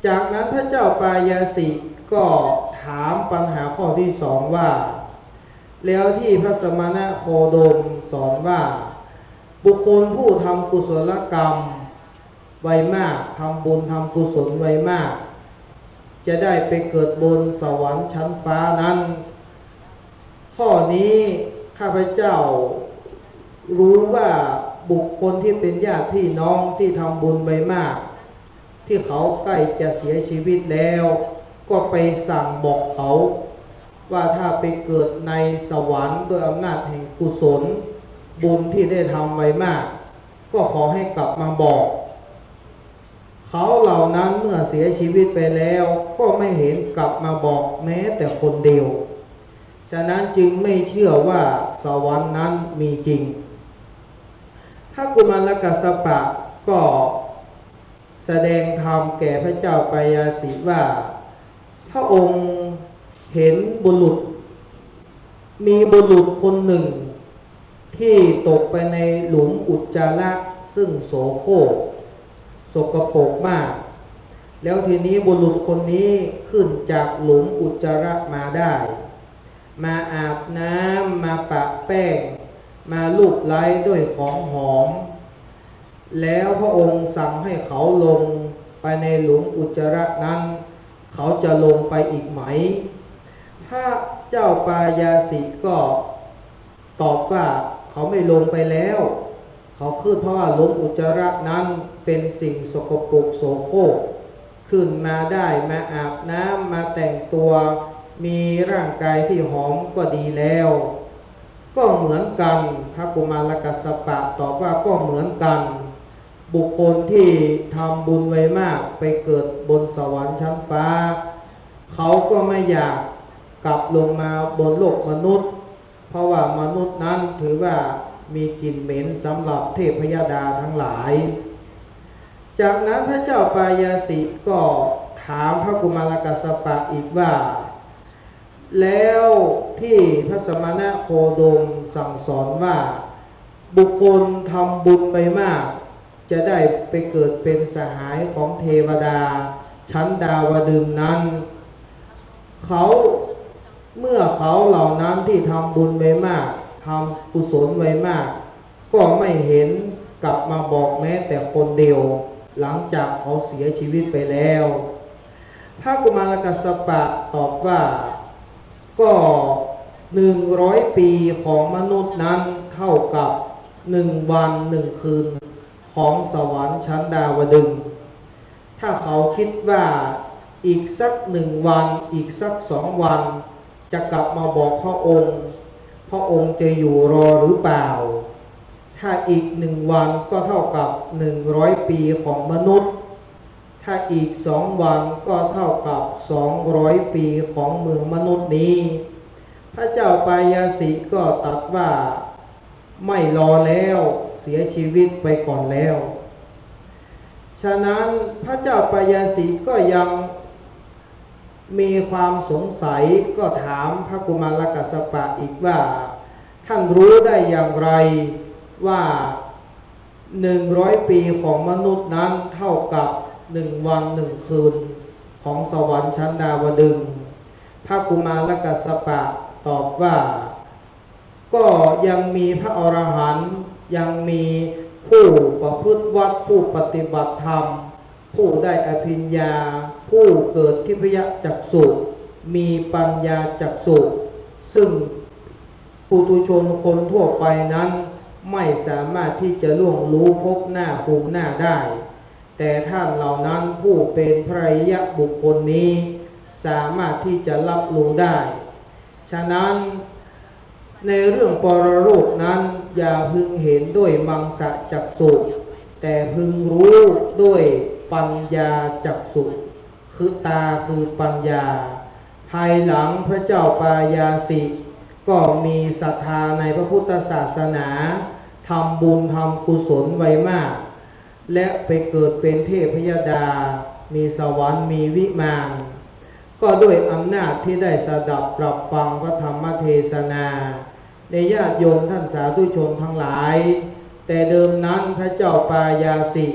C: จากนั้นพระเจ้าปายาสิก็ถามปัญหาข้อที่สองว่าแล้วที่พระสมณโคดมสอนว่าบุคคลผู้ทำกุศลกรรมไวมากทำบุญทำกุศลไวมากจะได้ไปเกิดบนสวรรค์ชั้นฟ้านั้นข้อนี้ข้าพเจ้ารู้ว่าบุคคลที่เป็นญาติพี่น้องที่ทำบุญไวมากที่เขาใกล้จะเสียชีวิตแล้วก็ไปสั่งบอกเขาว่าถ้าไปเกิดในสวรรค์ด้วยอำนาจแห่งกุศลบุญที่ได้ทำไว้มากก็ขอให้กลับมาบอกเขาเหล่านั้นเมื่อเสียชีวิตไปแล้วก็ไม่เห็นกลับมาบอกแม้แต่คนเดียวฉะนั้นจึงไม่เชื่อว่าสวรรค์นั้นมีจริงพระกุมารกัสสปะก็แสดงธรรมแก่พระเจ้าปายาสิว่าพระองค์เห็นมีบุรุษคนหนึ่งที่ตกไปในหลุมอุจจาระซึ่งโสโครกสกปรกมากแล้วทีนี้บุรุษคนนี้ขึ้นจากหลุมอุจจาระมาได้มาอาบน้ำมาปะแป้งมาลูบไล้ด้วยของหอมแล้วพระองค์สั่งให้เขาลงไปในหลุมอุจจาระนั้นเขาจะลงไปอีกไหมพระเจ้าปายาสิก็ตอบว่าเขาไม่ลงไปแล้วเขาขึ้นเพราะว่าหลุมอุจจาระนั้นเป็นสิ่งสกปรกโสโครกขึ้นมาได้มาอาบน้ำมาแต่งตัวมีร่างกายที่หอมก็ดีแล้วก็เหมือนกันพระกุมารกัสสปะตอบว่าก็เหมือนกันบุคคลที่ทำบุญไว้มากไปเกิดบนสวรรค์ชั้นฟ้าเขาก็ไม่อยากกลับลงมาบนโลกมนุษย์เพราะว่ามนุษย์นั้นถือว่ามีกลิ่นเหม็นสำหรับเทพยดาทั้งหลายจากนั้นพระเจ้าปายาสิก็ถามพระกุมารกัสสปะอีกว่าแล้วที่พระสมณโคดมสั่งสอนว่าบุคคลทำบุญไปมากจะได้ไปเกิดเป็นสหายของเทวดาชั้นดาวดึงส์นั้นเมื่อเขาเหล่านั้นที่ทำบุญไว้มากทำกุศลไว้มากก็ไม่เห็นกลับมาบอกแม้แต่คนเดียวหลังจากเขาเสียชีวิตไปแล้วพระกุมารกัสสปะตอบว่าก็100 ปีของมนุษย์นั้นเท่ากับ1 วัน 1 คืนของสวรรค์ชั้นดาวดึงส์ถ้าเขาคิดว่าอีกสัก1 วันอีกสัก2 วันจะกลับมาบอกพระองค์จะอยู่รอหรือเปล่าถ้าอีก1 วันก็เท่ากับ100 ปีของมนุษย์ถ้าอีก2 วันก็เท่ากับ200 ปีของเมืองมนุษย์นี้พระเจ้าปายาสิก็ตรัสว่าไม่รอแล้วเสียชีวิตไปก่อนแล้วฉะนั้นพระเจ้าปายาสิก็ยังมีความสงสัยก็ถามพระกุมารกัสสปะอีกว่าท่านรู้ได้อย่างไรว่า100 ปีของมนุษย์นั้นเท่ากับ1 วัน 1 คืนของสวรรค์ชั้นดาวดึงส์พระกุมารกัสสปะตอบว่าก็ยังมีพระอรหันต์ยังมี ผู้ประพฤติวัดผู้ปฏิบัติธรรมผู้ได้อภิญญาผู้เกิดทิพยจักษุมีปัญญาจักษุซึ่งปุถุชนคนทั่วไปนั้นไม่สามารถที่จะล่วงรู้พบหน้าภูมิหน้าได้แต่ท่านเหล่านั้นผู้เป็นพระอริยบุคคลนี้สามารถที่จะรับรู้ได้ฉะนั้นในเรื่องปรโลกนั้นอย่าพึงเห็นด้วยมังสะจักษุแต่พึงรู้ด้วยปัญญาจักษุคือตาคือปัญญาภายหลังพระเจ้าปายาสิก็มีศรัทธาในพระพุทธศาสนาทำบุญทำกุศลไว้มากและไปเกิดเป็นเทพยดามีสวรรค์มีวิมานก็ด้วยอำนาจที่ได้สดับปรับฟังพระธรรมเทศนาในญาติโยมท่านสาธุชนทั้งหลายแต่เดิมนั้นพระเจ้าปายาสิ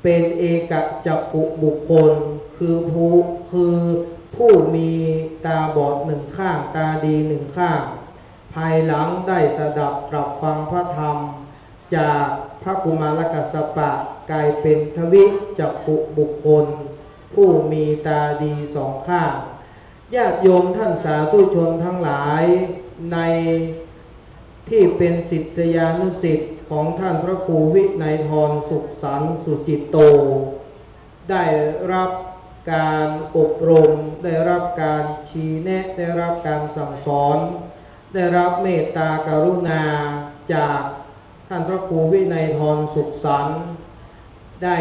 C: เป็นเอกจักขุบุคคลคือผู้มีตาบอดหนึ่งข้างตาดีหนึ่งข้างภายหลังได้สดับปรับฟังพระธรรมจากพระกุมารกัสสปะกลายเป็นทวิจักขุบุคคลผู้มีตาดีสองข้างญาติโยมท่านสาธุชนทั้งหลายในที่เป็นศิษยานุศิษย์ของท่านพระครูวินัยธรสุขสันต์สุจิตโตได้รับการอบรมได้รับการชี้แนะได้รับการสั่งสอนได้รับเมตตากรุณาจากท่านพระครูวินัยธรสุขสันต์ได้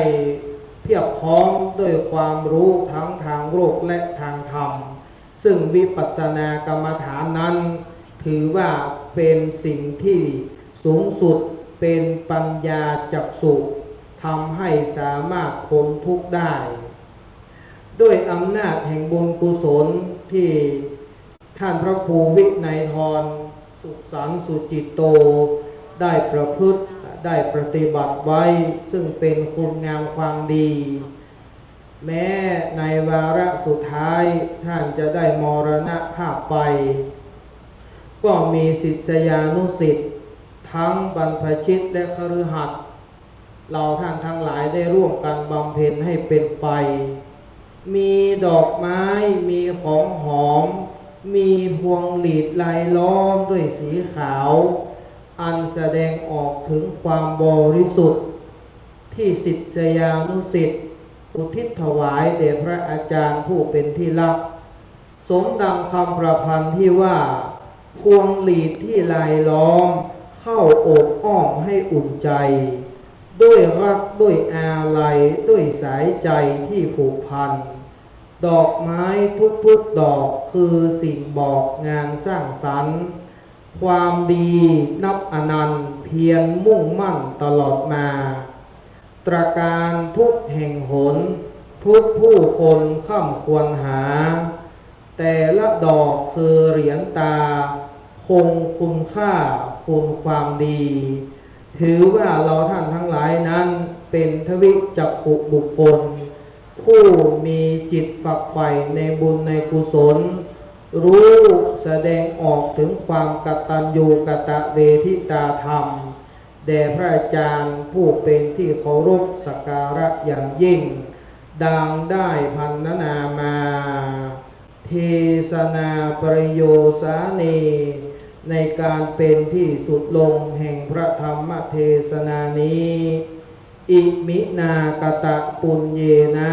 C: เพียบพร้อมด้วยความรู้ทั้งทางโลกและทางธรรมซึ่งวิปัสสนากรรมฐานนั้นถือว่าเป็นสิ่งที่สูงสุดเป็นปัญญาจักษุทำให้สามารถพ้นทุกข์ได้ด้วยอำนาจแห่งบุญกุศลที่ท่านพระครูวินัยธรสุขสันต์สุจิตโตได้ประพฤติได้ปฏิบัติไว้ซึ่งเป็นคุณงามความดีแม้ในวาระสุดท้ายท่านจะได้มรณภาพไปก็มีศิษยานุศิษย์ทั้งบรรพชิตและคฤหัสถ์เราท่านทั้งหลายได้ร่วมกันบำเพ็ญให้เป็นไปมีดอกไม้มีของหอมมีพวงหลีดลายล้อมด้วยสีขาวอันแสดงออกถึงความบริสุทธิ์ที่ศิษยานุศิษย์อุทิศถวายแด่พระอาจารย์ผู้เป็นที่รักสมดังคำประพันธ์ที่ว่าพวงหลีดที่ลายล้อมเข้าโอบอ้อมให้อุ่นใจด้วยรักด้วยอาลัยด้วยสายใจที่ผูกพันดอกไม้ทุกๆดอกคือสิ่งบอกงานสร้างสรรค์ความดีนับอนันต์เพียรมุ่งมั่นตลอดมาตราการทุกแห่งหนทุกผู้คนค่ำควรหาแต่ละดอกคือเหรียญตาคงคุณค่าคุณความดีถือว่าเราท่านทั้งหลายนั้นเป็นทวิจักขุบุคคลผู้มีจิตฝักใฝ่ในบุญในกุศลรู้แสดงออกถึงความกตัญญูกตเวทิตาธรรมแด่พระอาจารย์ผู้เป็นที่เคารพสักการะอย่างยิ่งดังได้พรรณนามาเทศนาประโยสานีในการเป็นที่สุดลงแห่งพระธรรมเทศนานี้อิมินากตะปุญเยนะ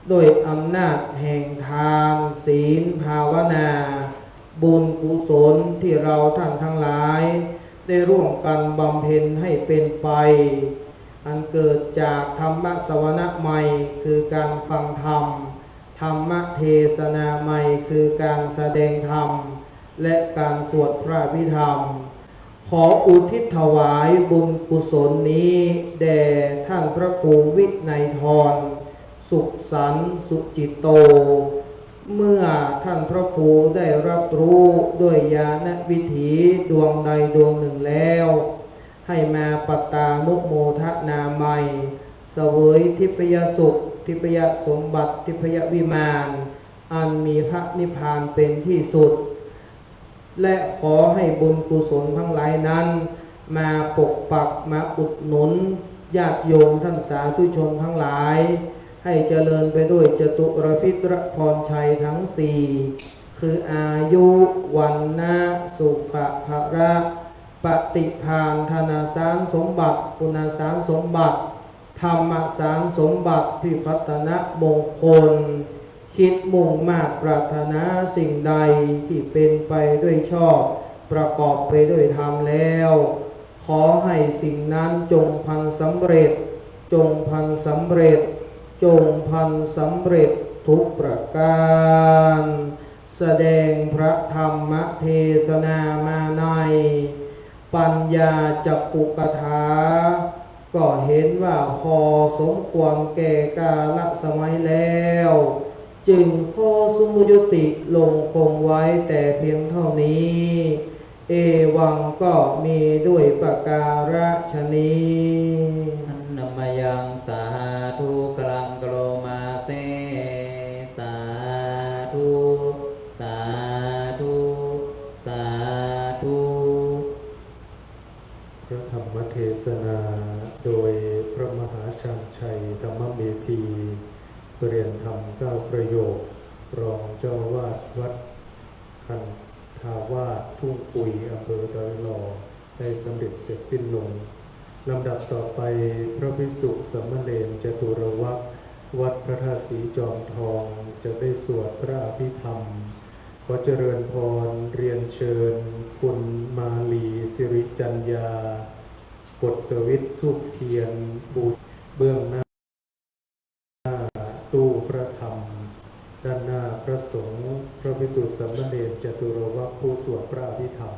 C: โดยอำนาจแห่งทานศีลภาวนาบุญกุศลที่เราท่านทั้งหลายได้ร่วมกันบำเพ็ญให้เป็นไปอันเกิดจากธรรมสวนะใหม่คือการฟังธรรมธรรมเทศนาใหม่คือการแสดงธรรมและการสวดพระอภิธรรมขออุทิศถวายบุญกุศลนี้แด่ท่านพระครูวินัยธรสุขสันต์สุจิตโตเมื่อท่านพระครูได้รับรู้ด้วยญาณวิถีดวงใดดวงหนึ่งแล้วให้มาปัตตานุโมทนาใหม่เสวยทิพยสุขทิพยสมบัติทิพยวิมานอันมีพระนิพพานเป็นที่สุดและขอให้บุญกุศลทั้งหลายนั้น มาปกปักมาอุดหนุนญาติโยมท่านสาธุชนทั้งหลายให้เจริญไปด้วยจตุรพิตรพรชัยทั้งสี่คืออายุวันนะสุขภระปฏิภาณธนาสารสมบัติคุณสารสมบัติธรรมสารสมบัติพิพัฒนมงคลคิดมุ่งมาตรปรารถนาสิ่งใดที่เป็นไปด้วยชอบประกอบไปด้วยธรรมแล้วขอให้สิ่งนั้นจงพันสำเร็จจงพันสำเร็จจงพันสำเร็จทุกประการแสดงพระธรรมเทศนามาในปัญญาจักขุกถาก็เห็นว่าพอสมควรแก่กาลสมัยแล้วจึงขอสุยุติลงคงไว้แต่เพียงเท่านี้เอวังก็มีด้วยประการฉนี้
B: อันนมยังสาธุกลังกโลมาเสสาธุสาธุสาธุ
A: พระธรรมเทศนาโดยพระมหาชันชัยธรรมเมธีเรียนธรรม9ประโยครองเจ้าวาดวัดคันธาวาสทุ่งปุยอำเภอดอยหล่อได้สำเร็จเสร็จสิ้นลงลำดับต่อไปพระภิกษุสามเณรจตุรวรรควัดพระธาตุศรีจอมทองจะได้สวดพระอภิธรรมขอเจริญพรเรียนเชิญคุณมาลีสิริจัญญากดสวิตช์ธูปเทียนบูชาเบื้องหน้าตู้พระธรรมด้านหน้าพระสงฆ์พระภิกษุสามเณรจตุรวรรคผู้สวดพระอภิธรรม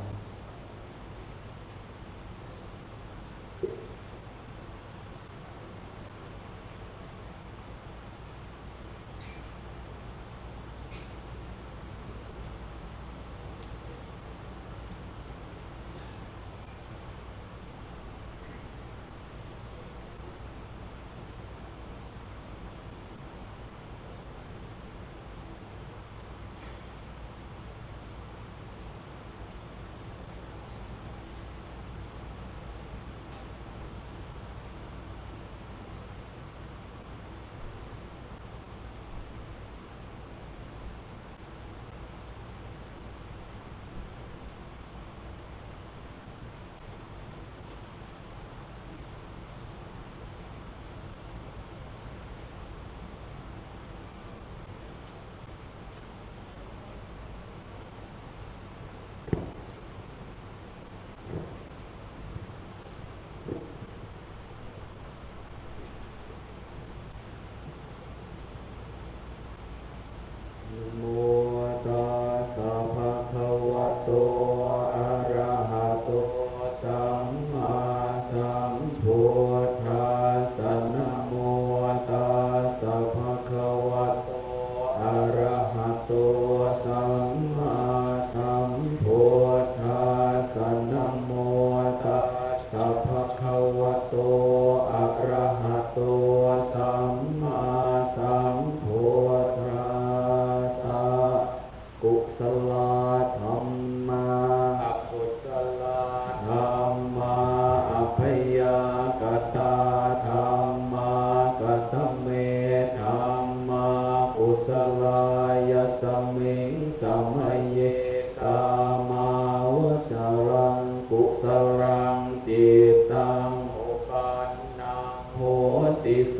C: โมตัสสะภะคะวะโตอะระหะโตสัมมาสัมพุทธัสสะนะโมตัสสะภะคะวะโตอะระหะโตสัมมาสัมพุทธัสสะนะโมตัสสะภะคะวะโตอะระหะโตสัมมาสัมพุทธัสสะกุศลธรรมาอกุศลธรรมาอภัยยกตาธรรมากัตเมธรรมากุศลายสมิงสมัยเยกามาวจารังกุศลังจิตตังอุปันนังโหติโส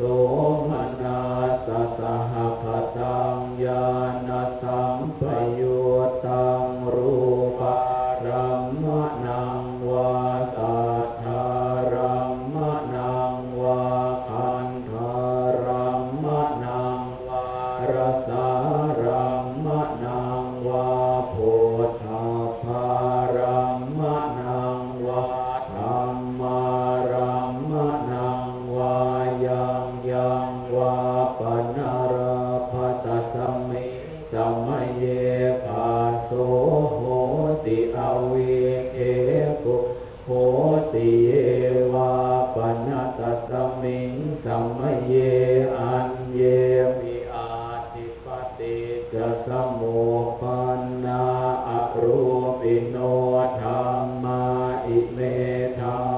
C: มนัสสะสหคตังญาณสัมปยุตตังรูปะรัมมะนังวาสัทธารัมมะนังวาคันธารัมมะนังวารสารัมมะนังวาโพธาภารัมมะนังวาธัมมารัมมะนังวายังยังวาปนาราภัตตสมิสัมมเยภาโสโหติอวิเคกุโหติเยวาปนัตตสมิงสัมมเยอันเยมิอาทิปติจะสมุปันนาอรูปิโนธัมมาอิเมธัม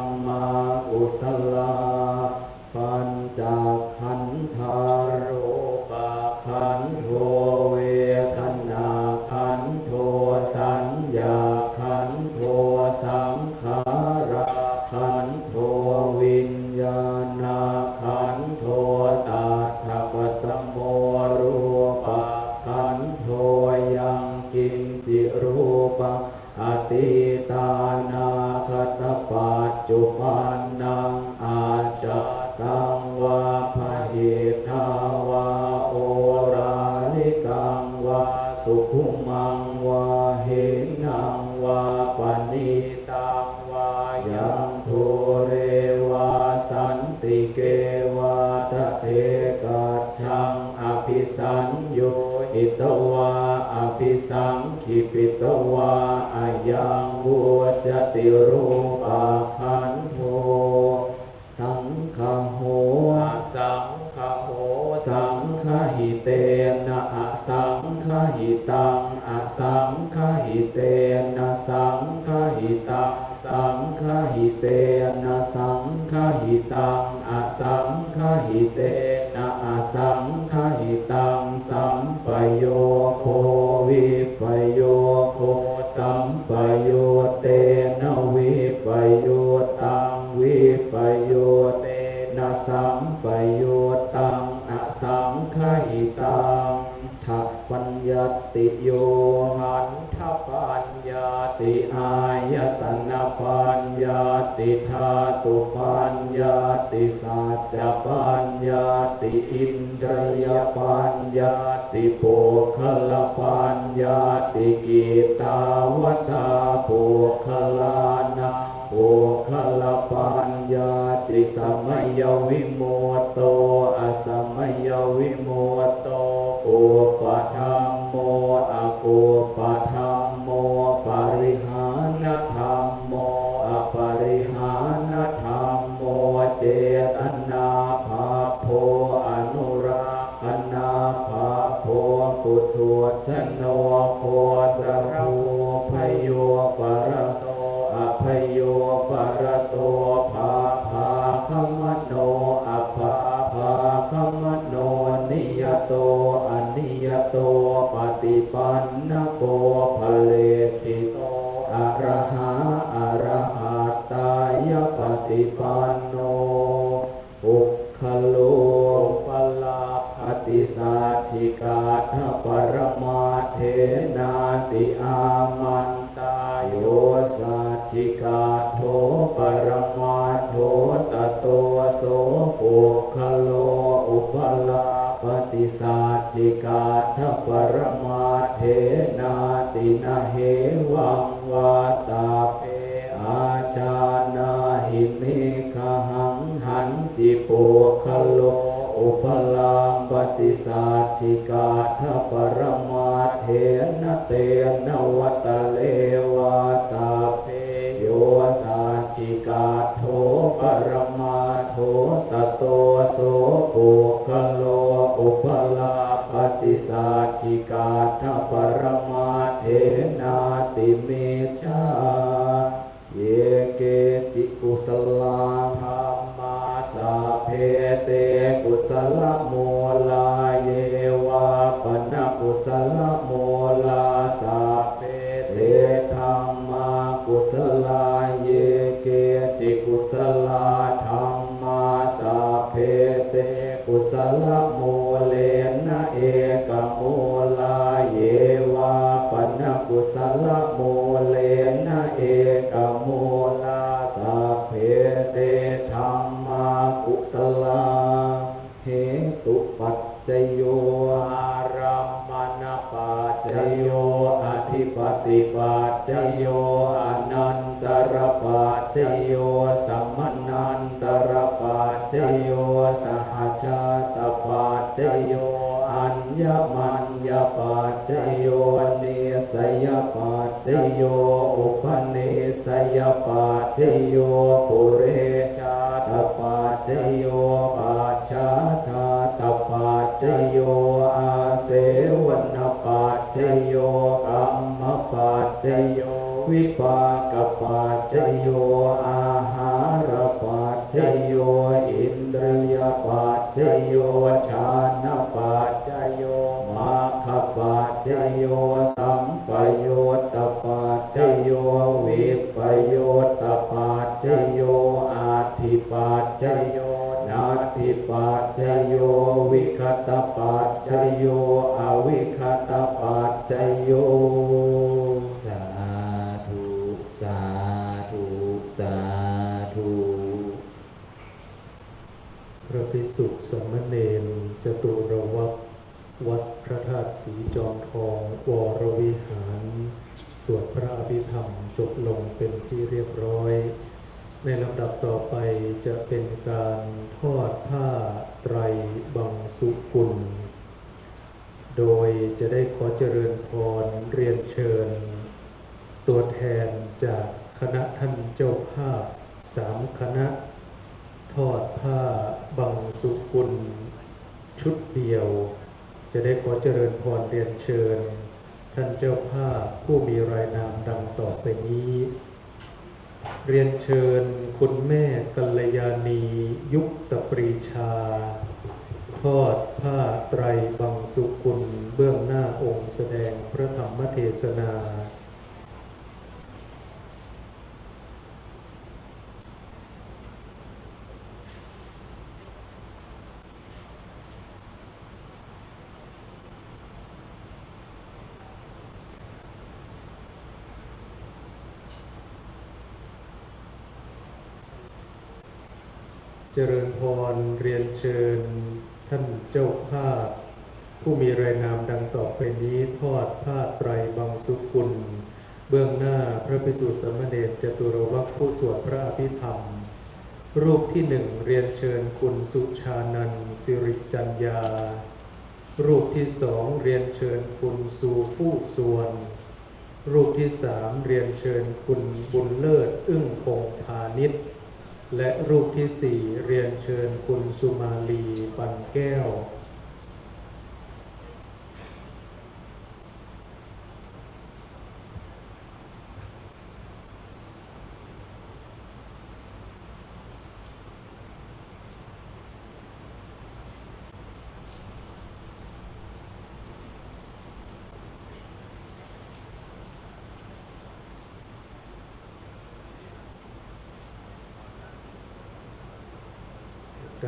B: โทเวทนาขันโทสัญญาขันโทสังขารขันโทวิญญาณขันโทตถาคตโมรูปขันโทยังกินจิรูปอติตานาคตปัจจุบันนังอาจตังวาภหิทาวาโอราลิกังวาสุขุมังวาหินังวาปณิตังวายังทุเรวาสันติเกวาทะเทกัจฉังอภิสัญโยอิตวาอภิสังขิปิตวาอายังวุจติรูปะขันโทสังฆโหสังฆโหสังฆหิเตนะอสังฆหิตังอสังฆหิเตนะสังฆหิตังสังฆหิเตนะสังฆหิตังอสังฆหิเตนะอสังฆหิตังสัมปโยโควิปโยโคสัมปโยเตนะวิปโยตังวิปโยเตนะสัมปโยตังอสังฆหิตังทัพปัญญติโยหันทปัญญาติอายตนะปัญญาติธาตุปัญญาติสัจจปัญญาติอินทรียปัญญาติโภคลปัญญาติกิตาวตาโภคลานะโภคลปัญญาติสัมยวิโมตโตอสัมยวิโมตโตโอปะธัมโมอโกปะธัมโมปริหานธัมโมอปริหานธัมโมเจตนาภาโพอนุรักขณาภาโพปุถุชนโนโคตรภูพโยปรโตอภโยปรโตภาภาคมโนอภาภาคมโนนิยโตอนิยโตปฏิปันนโกภเลติโตอะระหะอะระหะตายปฏิปันโนอุคคโลปลาภติสัจฉิกาทปรมาเทนาติอามันตายโยสัจฉิกาโทปรมาโทตโตโสปุคคโลอุปลาปฏิสัจฉิกาทปรมาเทนาตินะเหวังวาตาเปอาชานาหิมิคหังหันจิปุคคโลอุปลาปฏิสัจฉิกาทปรมาเทนะเตนะวัตเลวาตาเปโยสัจฉิกาโทปรมาโทตโตโสปุคคโลอุปลาปฏิสัจฉิกาทปรมาเทนาติเมชาเยเกจิกุสลาธรรมาสาเพเตกุสลโมลาเยวาปนกุสลโมลาสาเพเตธรรมากุสลาเยเกจิกุสลาธรรมาสาเพเตกุสลโมเลนะเอกโมลาเยวาปนกุสลโมเลนะเอกโมลาสาเพเตธรรมากุสลาเหตุปัจจโยอารัมมณปัจจโยอธิปติปัจจโยอนันตรปัจจโยสัมมนันตรปัจจโยสหชาตปัจจโยอัญญมัญญปัจจโยเนสยปัจจโยอุปเนสยปัจจโยปุเรชาตปัจจโยปัจฉาชาตปัจจโยอาเสวนปัจจโยกัมมปัจจโยวิปากปัจจโยอาหารปัจจโยอินทรียปัจจโยฌานปัจจโยมา
C: โยสัมปโยตปัจจโยวิปโยตปัจจโยอาทิปัจจโยนาทิปัจจโยวิคตปัจจโยอวิคตปัจจโย
B: สาธุสาธุสาธุ
A: พระภิกษุสามเณรจตุรวักวัดพระธาตุสีจอมทองวรวิหารสวดพระอภิธรรมจบลงเป็นที่เรียบร้อยในลำดับต่อไปจะเป็นการทอดผ้าไตรบังสุกุลโดยจะได้ขอเจริญพรเรียนเชิญตัวแทนจากคณะท่านเจ้าภาพ3คณะทอดผ้าบังสุกุลชุดเดียวจะได้ขอเจริญพรเรียนเชิญท่านเจ้าภาพผู้มีรายนามดังต่อไปนี้เรียนเชิญคุณแม่กัลยาณียุคตปรีชาทอดผ้าไตรบังสุกุลเบื้องหน้าองค์แสดงพระธรรมเทศนาเจริญพรเรียนเชิญท่านเจ้าภาพผู้มีรายนามดังต่อไปนี้ทอดผ้าไตรบังสุกุลเบื้องหน้าพระภิกษุสามเณรจตุรวักผู้สวดพระอภิธรรมรูปที่1เรียนเชิญคุณสุชานันท์สิริจัญญารูปที่2เรียนเชิญคุณสุฟู่สวนรูปที่3เรียนเชิญคุณบุญเลิศอึ้งพงษ์พาณิชย์และรูปที่4เรียนเชิญคุณสุมาลีปันแก้ว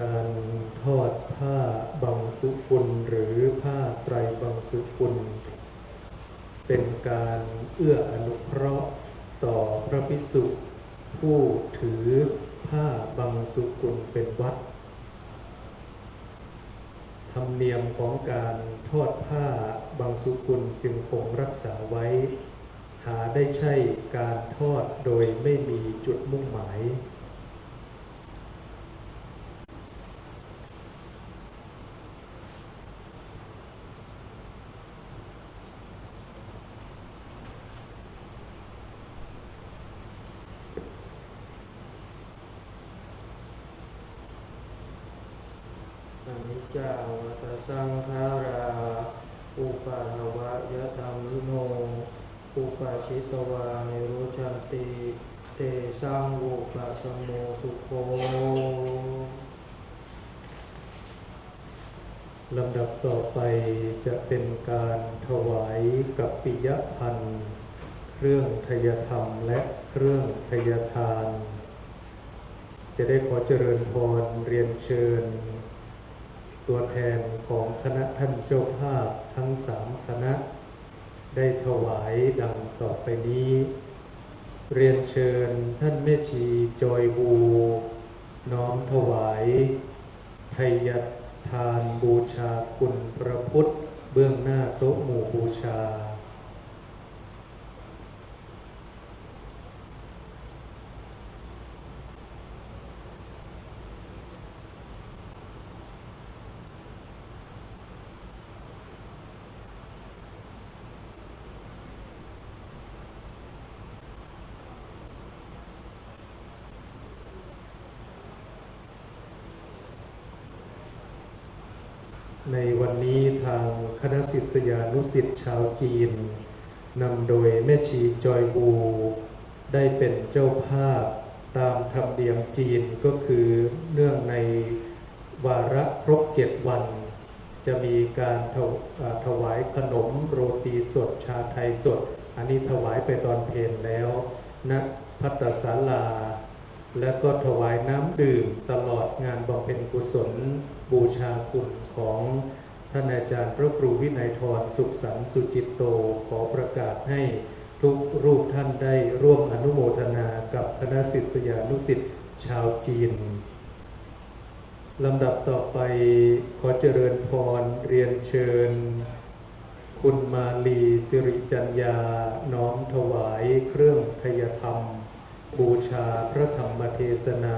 A: การทอดผ้าบังสุกุลหรือผ้าไตรบังสุกุลเป็นการเอื้ออนุเคราะห์ต่อพระภิกษุผู้ถือผ้าบังสุกุลเป็นวัดธรรมเนียมของการทอดผ้าบังสุกุลจึงคงรักษาไว้หาได้ใช่การทอดโดยไม่มีจุดมุ่งหมาย
C: อนิจจาวัฏสังขาราอุปาทวะยะธัมมิโนอุปาชิตวานิโรชันติเตสังอุปสัมโมสุโข
A: ลำดับต่อไปจะเป็นการถวายกัปปิยพันธ์เครื่องทยธรรมและเครื่องทยทานจะได้ขอเจริญพรเรียนเชิญตัวแทนของคณะท่านเจ้าภาพทั้ง3คณะได้ถวายดังต่อไปนี้เรียนเชิญท่านแม่ชีจอยบูน้อมถวายทยทานบูชาคุณพระพุทธเบื้องหน้าโต๊ะหมู่บูชาในวันนี้ทางคณะศิษยานุศิษย์ชาวจีนนำโดยแม่ชีจอยบูได้เป็นเจ้าภาพตามธรรมเนียมจีนก็คือเนื่องในวาระครบ7 วัน จะมีการถวายขนมโรตีสดชาไทยสดอันนี้ถวายไปตอนเพลแล้วณภัตตศาลาและก็ถวายน้ำดื่มตลอดงานบำเพ็ญกุศลบูชาคุณของท่านอาจารย์พระครูวินัยธรสุขสันต์สุจิตโตขอประกาศให้ทุกรูปท่านได้ร่วมอนุโมทนากับคณะศิษยานุศิษย์ชาวจีนลำดับต่อไปขอเจริญพรเรียนเชิญคุณมาลีสิริจัญญาน้อมถวายเครื่องไทยธรรมบูชาพระธรรมเทศนา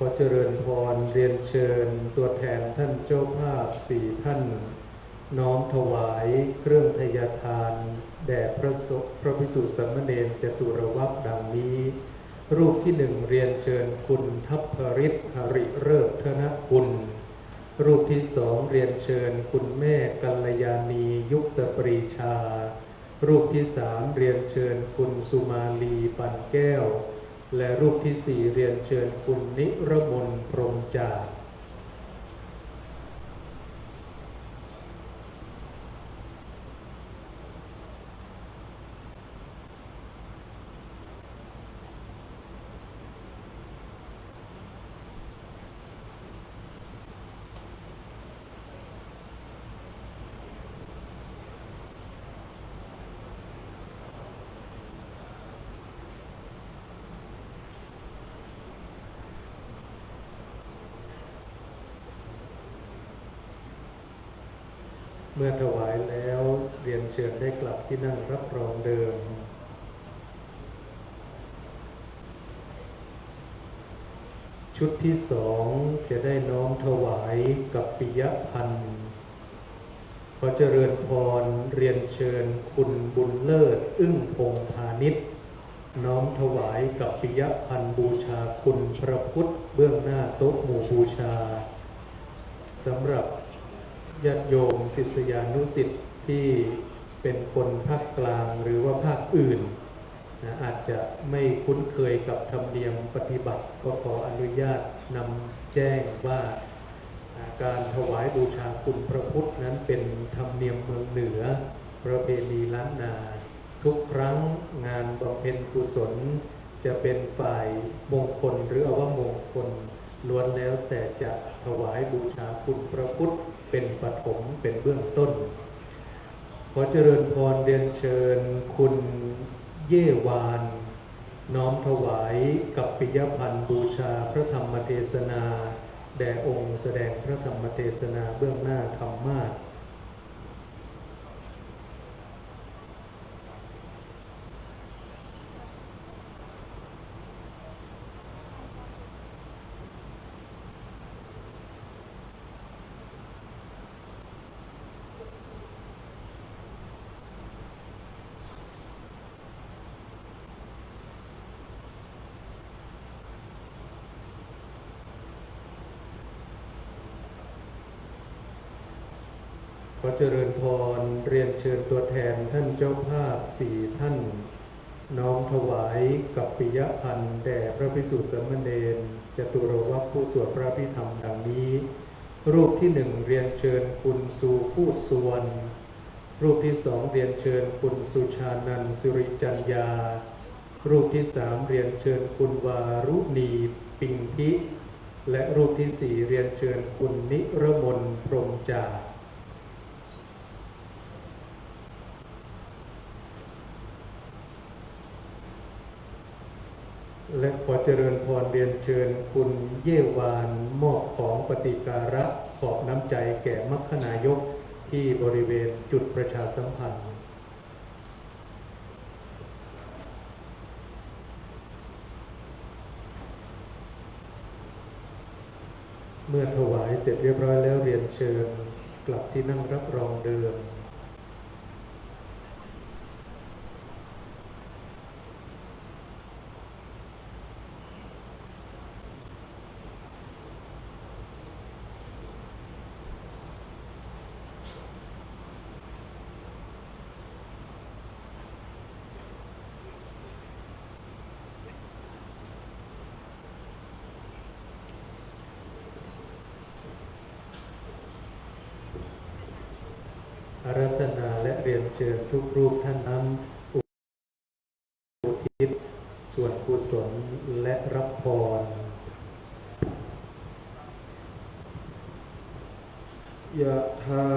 A: ขอเจริญพรเรียนเชิญตัวแทนท่านเจ้าภาพ4ท่านน้อมถวายเครื่องทยทานแด่พระภิกษุสามเณรจตุรวรรษดังนี้รูปที่1เรียนเชิญคุณทัพพฤทธิ์หริฤกษ์ธนกุลรูปที่2เรียนเชิญคุณแม่กัลยาณียุคตปรีชารูปที่3เรียนเชิญคุณสุมาลีปันแก้วและรูปที่4เรียนเชิญคุณนิรมนพรหมจาร์เมื่อถวายแล้วเรียนเชิญได้กลับที่นั่งรับรองเดิมชุดที่2จะได้น้อมถวายกัปปิยพันธ์ขอเจริญพรเรียนเชิญคุณบุญเลิศอึ้งพงพาณิชย์น้อมถวายกัปปิยพันธ์บูชาคุณพระพุทธเบื้องหน้าโต๊ะหมู่บูชาสำหรับญาติโยมศิษยานุศิษย์ที่เป็นคนภาคกลางหรือว่าภาคอื่นอาจจะไม่คุ้นเคยกับธรรมเนียมปฏิบัติก็ขออนุญาตนำแจ้งว่าการถวายบูชาคุณพระพุทธนั้นเป็นธรรมเนียมเมืองเหนือประเพณีล้านนาทุกครั้งงานบำเพ็ญกุศลจะเป็นฝ่ายมงคลหรืออวมงคลล้วนแล้วแต่จะถวายบูชาคุณพระพุทธเป็นปฐมเป็นเบื้องต้นขอเจริญพรเรียนเชิญคุณเยวานน้อมถวายกัปปิยพันธ์บูชาพระธรรมเทศนาแด่องค์แสดงพระธรรมเทศนาเบื้องหน้าธรรมาสน์ขอเจริญพรเรียนเชิญตัวแทนท่านเจ้าภาพ4ท่านน้อมถวายกัปปิยพันธ์แด่พระภิกษุสามเณรจตุรวรรษผู้สวดพระอภิธรรมดังนี้รูปที่1เรียนเชิญคุณสุผู้สวรรณรูปที่2เรียนเชิญคุณสุชานันท์สิริจัญญารูปที่3เรียนเชิญคุณวารุณีปิงพิและรูปที่4เรียนเชิญคุณนิรมนพรหมจาร์และขอเจริญพรเรียนเชิญคุณเยวานมอบของปฏิการะขอบน้ำใจแก่มัคคณายกที่บริเวณจุดประชาสัมพันธ์เมื่อถวายเสร็จเรียบร้อยแล้วเรียนเชิญกลับที่นั่งรับรองเดิม ยนเชิญทุกรูปท่านนั้นอุทิศส่วนกุศลและรับพร
C: ยะถา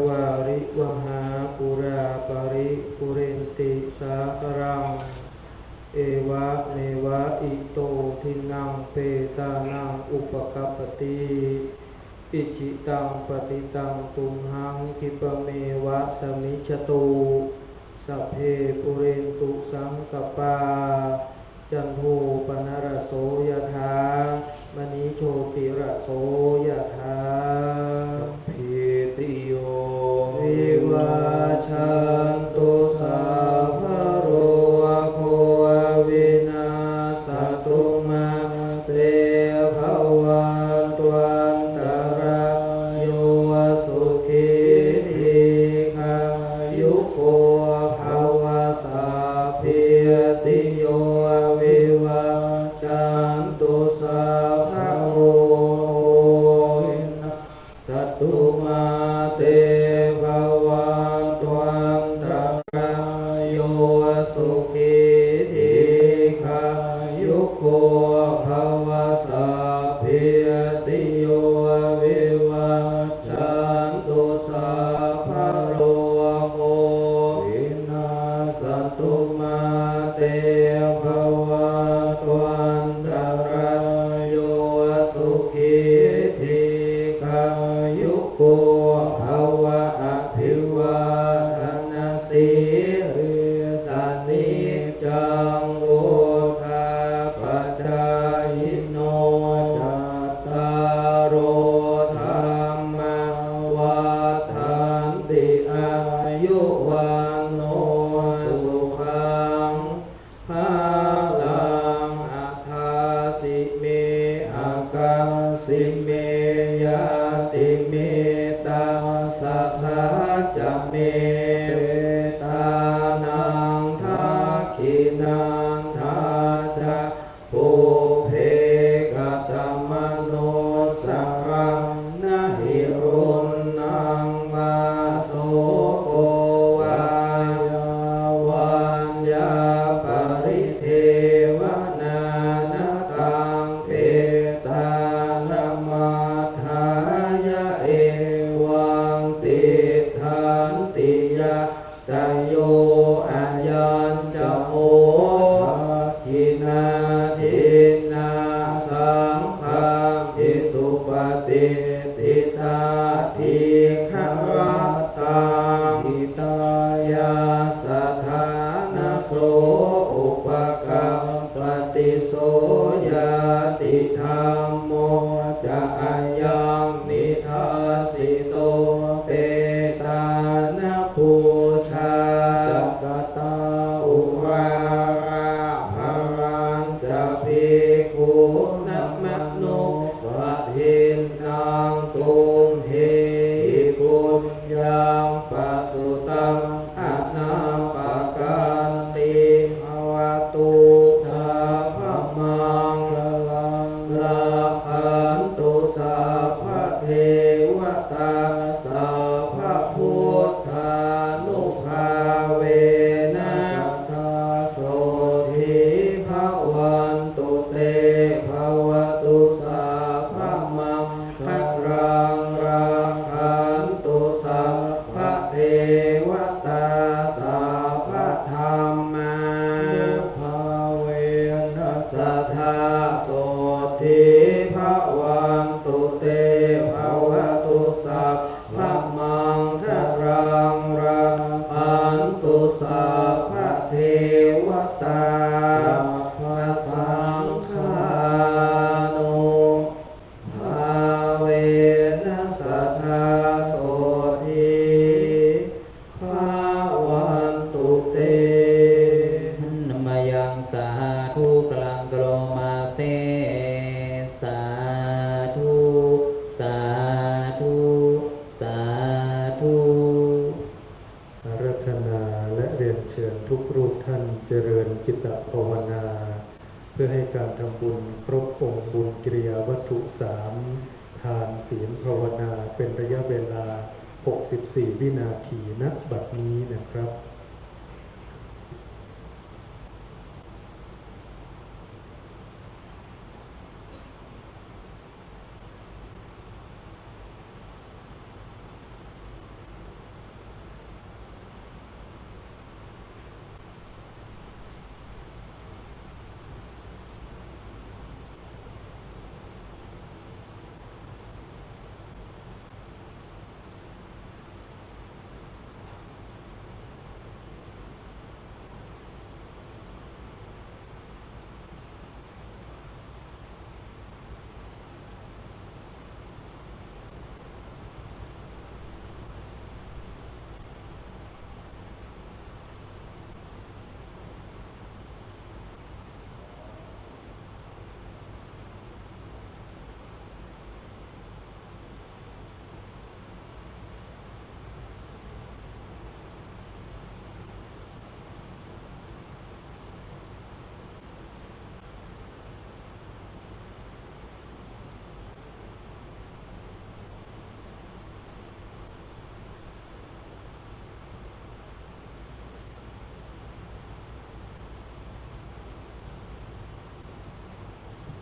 C: วาริวหาปุราปริปุเรนติสาครังเอวะเมวะอิโตทินังเปตานังอุปกัปปติอิจิตังปฏิตังตุมหังคิปะเมวะสมิจฉตุสัพเพปุเรนตุสังกปาจันโทปนรสโสยถามณีโชติรสโสยถาสัพพิติโยวิวัชชันตุสัพพะโรโควินาศตุมาเตภวันตวันตรายโยสุขีทีฆายุโกภวสัพพิติโยวิวัชชันตุสัพพะโรวินาศตุมาเตภวันตวันตรายโยสุขีทีฆายุโกภวสัพพิติโยวิวัชชันตุสัพพะโรโควินาศตุมาเตภวันตวันตรายโยสุขีทีฆายุโกภวะอภิวาทนาสิริสานิจังวุธาปัจจายโนจัตตารโอธรรมวัฏันติอายุวันโนสุขังภาลังอัฏฐาสิเมอากัสสิเมยาติเมตาสัทธาจะเมตานังทักขินังทัจจาภูเพกตมโนสังรังนะหิรุณนังวาโสโกวายาวันยาปริเทวนานาตังเปตานามัฏฐายะเอวังติทันติยะตโยอายัญจะโหทินาทินาสังฆังภิกษุปฏิทิตาทิฆรัตตังทิตายาสัทธานาโสอุปกัปปติโสยติธัมโมจะอายังนิทัสสิโตเปตานะปูชาจักกตาอุราราภารันจะภิกขุนัมมโนปะทินนังตุมเหปุญญังปัสสุตังอนาปกันติภวตุสัพพมังคลังลาขันตุสัพพะเทวตาสัพพะพุทธานุภาเวนะสัทธาโสทิภวันตุเตภวตุสัพพมังคลังราขันตุสัพพะเทวตาสัพพะธรรมานุภาเวนะสัทธาโสทิภวันตุเตภวตุสัพพะมังคลังราขันตุสัพพะเทวตาสัพพะสังฆานุภาเวนะสัทธาโสทิภวันตุเต
B: นมยังสาธุกลังกโลมาเสสาธุสาธุสาธุ
A: อาราธนาและเรียนเชิญทุกรูปท่านเจริญจิตภาวนา เพื่อให้การทำบุญครบองค์บุญกิริยาวัตถุ 3 ทานศีลภาวนาเป็นระยะเวลา 64 วินาทีณบัดนี้นะครับ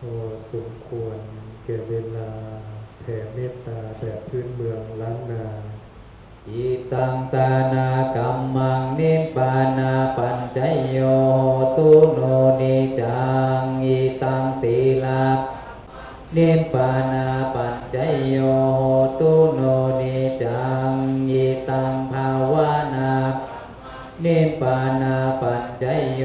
A: พอสมควรแก่เวลาแผ่เมตตาแบบพื้นเมืองล้านนา
B: อิตังตานากัมมังนิปานาปัญจโยตุโนนิจังอิตังศีลานิปานาปัญจโยตุโนนิจังอิตังภาวนานิปานาปัญจโย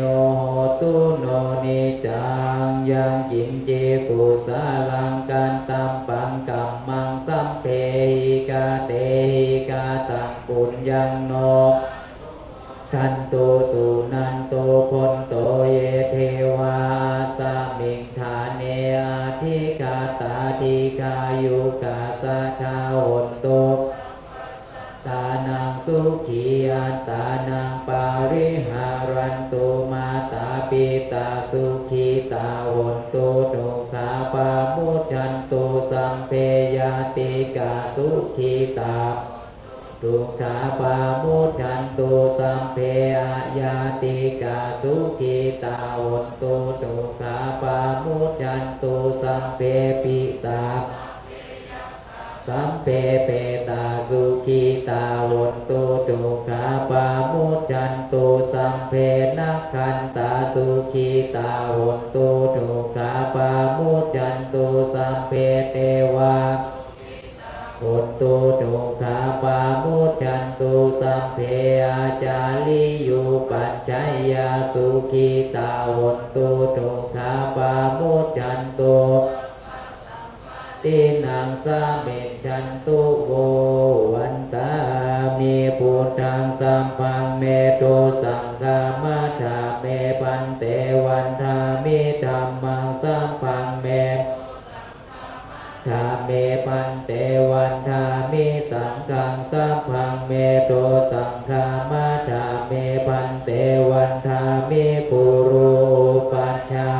B: ตุโนนิจังยังกินเจกุสาลังกันตัมปังกัมมังสัมเพหิกาเตหิกาตังปุญญังโนทันตุสุนันตุพนโตเยเทวาสามิงฐานเนอาทิกาตาทิกายุกาสัทธาหนตุตานังสุขีอันตานังปาริหารันตุมาตาปิตาสุขีตาหนตุทุกขาปามุจจันตุสัมเพยติกาสุขีตาทุกขาปามุจจันตุสัมเพยติกาสุขีตาหนตุทุกขาปามุจจันตุสัมเพปิสาสัมเพเปตาสุขีตาหนตุทุกขาปามุจจันตุสัมเพนักขันตาสุขีตาหนตุทุกขาปามุจจันตุสัมเพเทวาหนตุทุกขาปามุจจันตุสัมเพอาจาริยุปัจจัยยาสุขีตาหนตุทุกขาปามุจจันตุตินังสามิจันตุโววันตามีพุทธังสัมพังเมโตสังฆามัฏฐาเมปันเตวันทามิธัมมังสัมพังเมธาเมปันเตวันทามิสังฆังสัมพังเมโตสังฆามัฏฐาเมปันเตวันทามิปุโรปัชฌา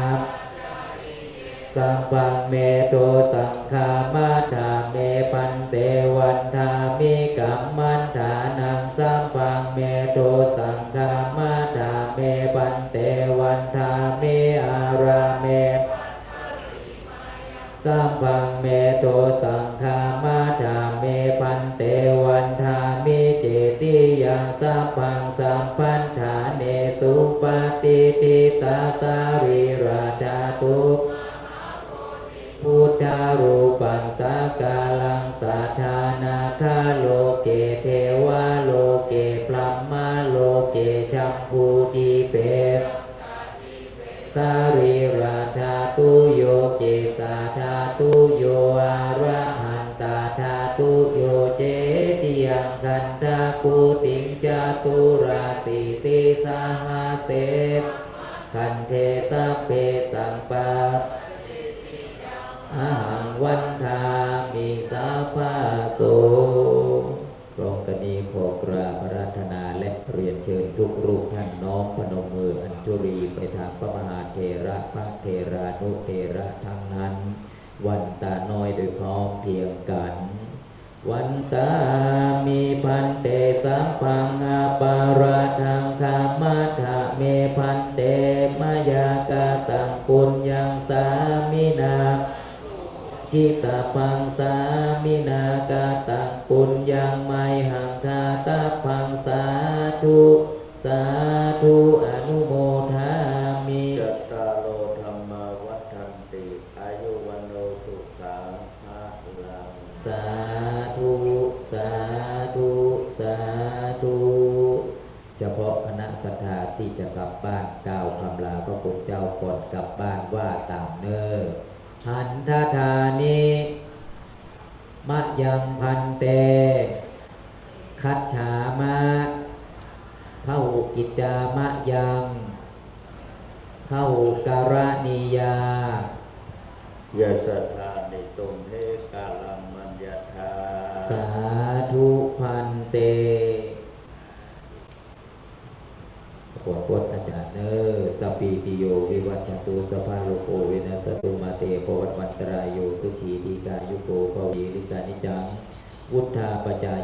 B: สัมปังเมโตสังฆามัฏฐาเมปันเตวันทามิกัมมันฐานังสัมปังเมโตสังฆามัฏฐาเมปันเตวันทามิอาราเมสัมปังเมโตสังฆามัฏฐาเมปันเตวันทามิเจติยังสัมปังสัมปันฐาเนสุปฏิทิตาสาริราธาตุพุทธารูปังสักกาลังสัทธานาคาโลเกเทวาโลเกพรหมาโลเกชัมพูติเปสาริราธาตุโยเกสาธาตุโยอาระหันตาธาตุโยเจติยังคันธากุติงจาตุราสิติสหเสคันเทสัพเพสังปาอาหังวันทามิสัพพะโสพร้อมกันนี้ขอกราบอาราธนาและเรียนเชิญทุกรูปท่านน้อมพนมมืออัญชุลีไปทางพระมหาเถระพระเถรานุเถระทั้งนั้นวันตาน้อยโดยพร้อมเพรียงกัน ข วันตามิพันเตสัมปังอาปาราทังคามัฏฐะเมพันเตมายากาตังปุญญังสามินาทิตาปังสามินากาตังปุญญังไมหังคาตาปังสาธุสาธุอนุโมทามิ
D: จัตตาโลธรรมาวัฏันติอายุวันโนสุขังภะลัง
B: สาธุสาธุสาธุเฉพาะคณะศรัทธาที่จะกลับบ้านกล่าวคำลาพระคุณเจ้าก่อนกลับบ้านว่าตามเน้อหันทธานิมะยังพันเตคัจฉามะพหุกิจจามะยังพหุการณียาย
D: าสธานิตุมเทกาลังมัญญาธา
B: สาธุพันเตโปรดพจน์อาจารย์เนอสปีติโยวิวัชชตุสภาโลโกวินัสตุมาเตปวัตวันตรายโยสุขีทีกายุโกภวีริสานิจังวุฒาปจาย